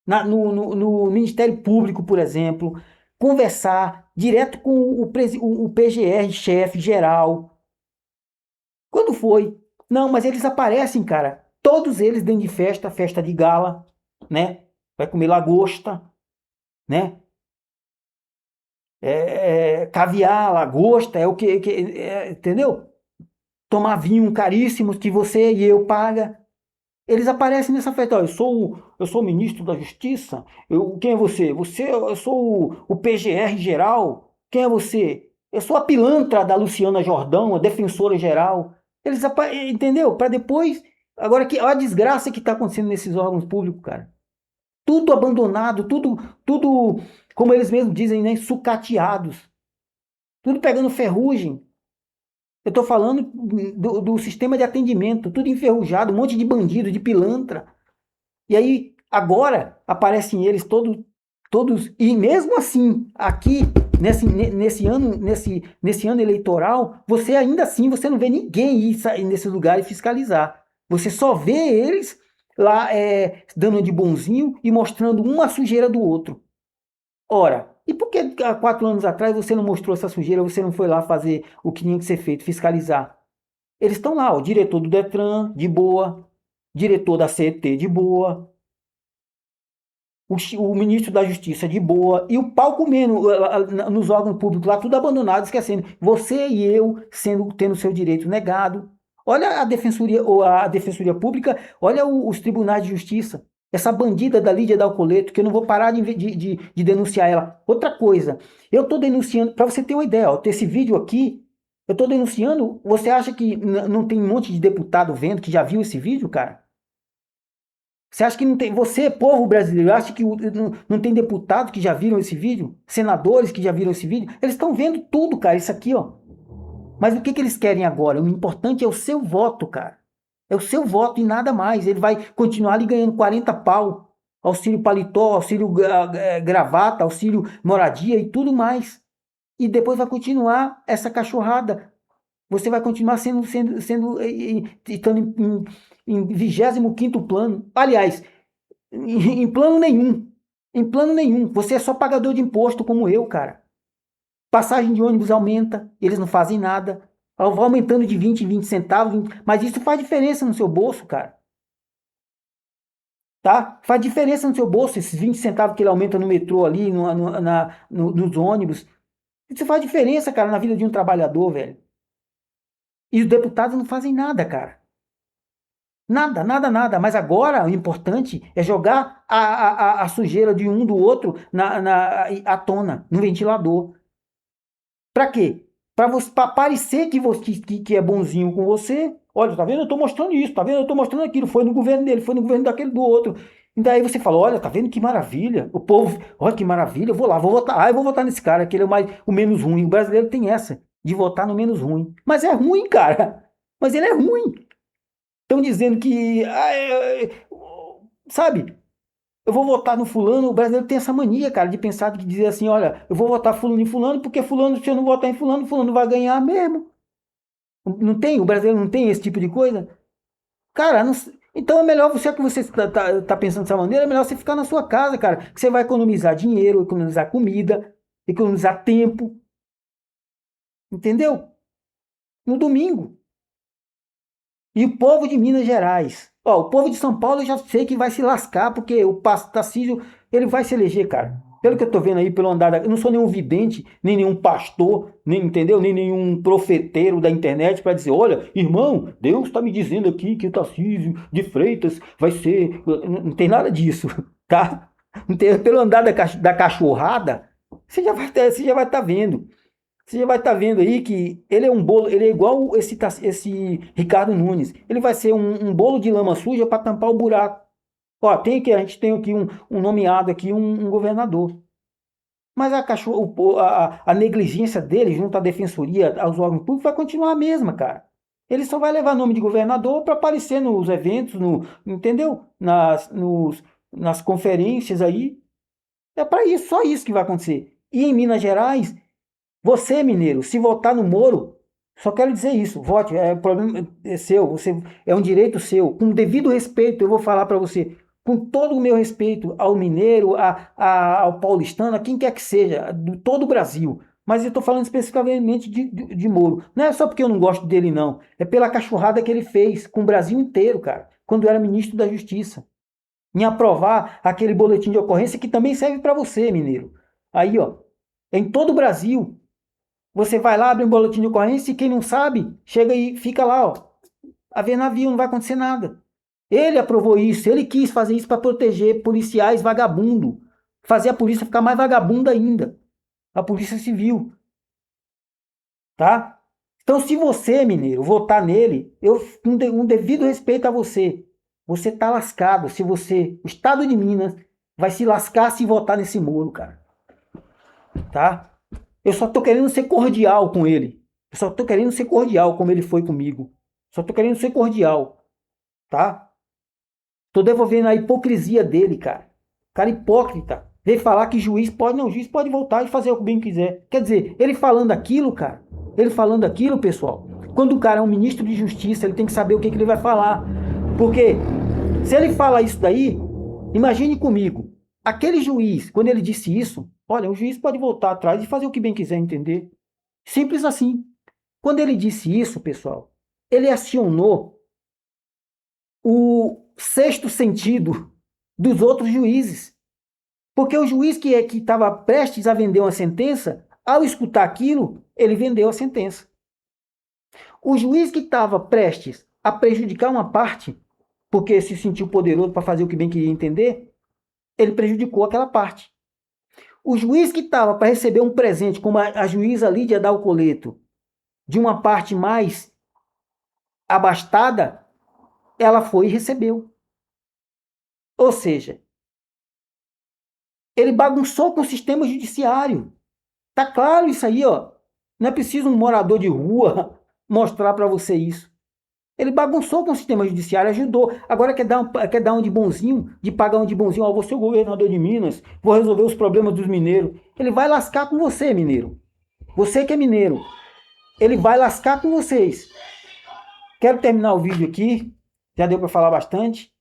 Speaker 1: no Ministério Público, por exemplo, conversar direto com o PGR, chefe geral. Quando foi? Não, mas eles aparecem, cara. Todos eles dentro de festa, festa de gala, né? Vai comer lagosta, né? Caviar, lagosta, é o entendeu? Tomar vinho caríssimos que você e eu paga. Eles aparecem nessa festa. Ó, eu sou o ministro da Justiça. Quem é você? Eu sou o PGR geral. Quem é você? Eu sou a pilantra da Luciana Jordão, a defensora geral. Entendeu? Para depois. Agora, olha a desgraça que está acontecendo nesses órgãos públicos, cara. Tudo abandonado, tudo, como eles mesmos dizem, né? Sucateados. Tudo pegando ferrugem. Eu estou falando do sistema de atendimento, tudo enferrujado, um monte de bandido, de pilantra. E aí, agora, aparecem eles todos, e mesmo assim, aqui, nesse ano eleitoral, você ainda assim, você não vê ninguém ir nesse lugar e fiscalizar. Você só vê eles lá dando de bonzinho e mostrando uma sujeira do outro. Ora, e por que há 4 anos atrás você não mostrou essa sujeira, você não foi lá fazer o que tinha que ser feito, fiscalizar? Eles estão lá, o diretor do Detran, de boa, diretor da CET, de boa, o ministro da Justiça, de boa, e o pau comendo nos órgãos públicos lá, tudo abandonado, esquecendo. Você e eu tendo seu direito negado. Olha a Defensoria Pública, olha os tribunais de justiça. Essa bandida da Lídia Dalcoleto, que eu não vou parar de denunciar ela. Outra coisa, eu estou denunciando, para você ter uma ideia, ó, esse vídeo aqui, eu estou denunciando. Você acha que não tem um monte de deputado vendo que já viu esse vídeo, cara? Você acha que não tem. Você, povo brasileiro, acha que não tem deputado que já viram esse vídeo? Senadores que já viram esse vídeo? Eles estão vendo tudo, cara, isso aqui, ó. Mas o que eles querem agora? O importante é o seu voto, cara. É o seu voto e nada mais. Ele vai continuar ali ganhando 40 pau. Auxílio paletó, auxílio gravata, auxílio moradia e tudo mais. E depois vai continuar essa cachorrada. Você vai continuar estando em 25º plano. Aliás, em plano nenhum. Em plano nenhum. Você é só pagador de imposto como eu, cara. Passagem de ônibus aumenta, eles não fazem nada. Vai aumentando de 20 em 20 centavos, mas isso faz diferença no seu bolso, cara. Tá? Faz diferença no seu bolso, esses 20 centavos que ele aumenta no metrô ali, nos ônibus. Isso faz diferença, cara, na vida de um trabalhador, velho. E os deputados não fazem nada, cara. Nada, nada, nada. Mas agora o importante é jogar a sujeira de um do outro à tona, no ventilador. Pra quê? Pra parecer que é bonzinho com você. Olha, tá vendo? Eu tô mostrando isso, tá vendo? Eu tô mostrando aquilo. Foi no governo dele, foi no governo daquele do outro. E daí você fala, olha, tá vendo que maravilha? O povo, olha que maravilha, eu vou lá, vou votar. Ah, eu vvou votar nesse cara, que ele é o menos ruim. O brasileiro tem essa, de votar no menos ruim. Mas é ruim, cara. Mas ele é ruim. Estão dizendo que, sabe, eu vou votar no fulano. O brasileiro tem essa mania, cara, de pensar, de dizer assim, olha, eu vou votar fulano em fulano, porque fulano, se eu não votar em fulano, fulano vai ganhar mesmo. Não tem? O brasileiro não tem esse tipo de coisa? Cara, então é melhor você, que você tá pensando dessa maneira, é melhor você ficar na sua casa, cara, que você vai economizar dinheiro, economizar comida, economizar tempo, entendeu? No domingo. E o povo de Minas Gerais. Ó, o povo de São Paulo eu já sei que vai se lascar, porque o Tarcísio, ele vai se eleger, cara. Pelo que eu tô vendo aí, pelo andar eu não sou nenhum vidente, nem nenhum pastor, nem, entendeu? Nem nenhum profeteiro da internet para dizer, olha, irmão, Deus está me dizendo aqui que o Tarcísio de Freitas vai ser... Não tem nada disso, tá? Não tem, pelo andar da cachorrada, você já vai estar vendo. Você já vai estar vendo aí que ele é um bolo, ele é igual esse Ricardo Nunes. Ele vai ser um bolo de lama suja para tampar o buraco. Ó, a gente tem aqui um nomeado aqui, um governador. Mas a negligência dele junto à defensoria, aos órgãos públicos, vai continuar a mesma, cara. Ele só vai levar nome de governador para aparecer nos eventos, entendeu? Nas conferências aí. É para isso, só isso que vai acontecer. E em Minas Gerais, você, mineiro, se votar no Moro, só quero dizer isso, vote, problema é seu, é um direito seu, com devido respeito, eu vou falar para você, com todo o meu respeito ao mineiro, ao paulistano, a quem quer que seja, de todo o Brasil. Mas eu estou falando especificamente de Moro. Não é só porque eu não gosto dele, não. É pela cachorrada que ele fez com o Brasil inteiro, cara, quando era ministro da Justiça. Em aprovar aquele boletim de ocorrência que também serve para você, mineiro. Aí, ó, em todo o Brasil, você vai lá, abre um boletim de ocorrência e quem não sabe, chega e fica lá, ó, a ver navio, não vai acontecer nada. Ele aprovou isso, ele quis fazer isso para proteger policiais vagabundos, fazer a polícia ficar mais vagabunda ainda, a polícia civil, tá? Então, se você, mineiro, votar nele, eu com um devido respeito a você, você tá lascado. Se você, o estado de Minas, vai se lascar se votar nesse Moro, cara, tá? Eu só tô querendo ser cordial com ele. Eu só tô querendo ser cordial como ele foi comigo. Só tô querendo ser cordial, tá? Tô devolvendo a hipocrisia dele, cara. Cara hipócrita. Veio falar que juiz pode, não, juiz pode voltar e fazer o que bem quiser. Quer dizer, ele falando aquilo, cara, ele falando aquilo, pessoal, quando o cara é um ministro de justiça, ele tem que saber o que ele vai falar. Porque se ele fala isso daí, imagine comigo, aquele juiz, quando ele disse isso, olha, o juiz pode voltar atrás e fazer o que bem quiser, entender? Simples assim. Quando ele disse isso, pessoal, ele acionou o sexto sentido dos outros juízes. Porque o juiz que estava prestes a vender uma sentença, ao escutar aquilo, ele vendeu a sentença. O juiz que estava prestes a prejudicar uma parte, porque se sentiu poderoso para fazer o que bem queria entender, ele prejudicou aquela parte. O juiz que estava para receber um presente, como a juíza Lídia Dalcoleto, de uma parte mais abastada, ela foi e recebeu. Ou seja, ele bagunçou com o sistema judiciário. Tá claro isso aí, ó. Não é preciso um morador de rua mostrar para você isso. Ele bagunçou com o sistema judiciário, ajudou. Agora quer dar um de bonzinho, de pagar um de bonzinho. Ó, você é o governador de Minas, vou resolver os problemas dos mineiros. Ele vai lascar com você, mineiro. Você que é mineiro. Ele vai lascar com vocês. Quero terminar o vídeo aqui. Já deu para falar bastante.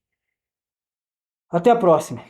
Speaker 1: Até a próxima.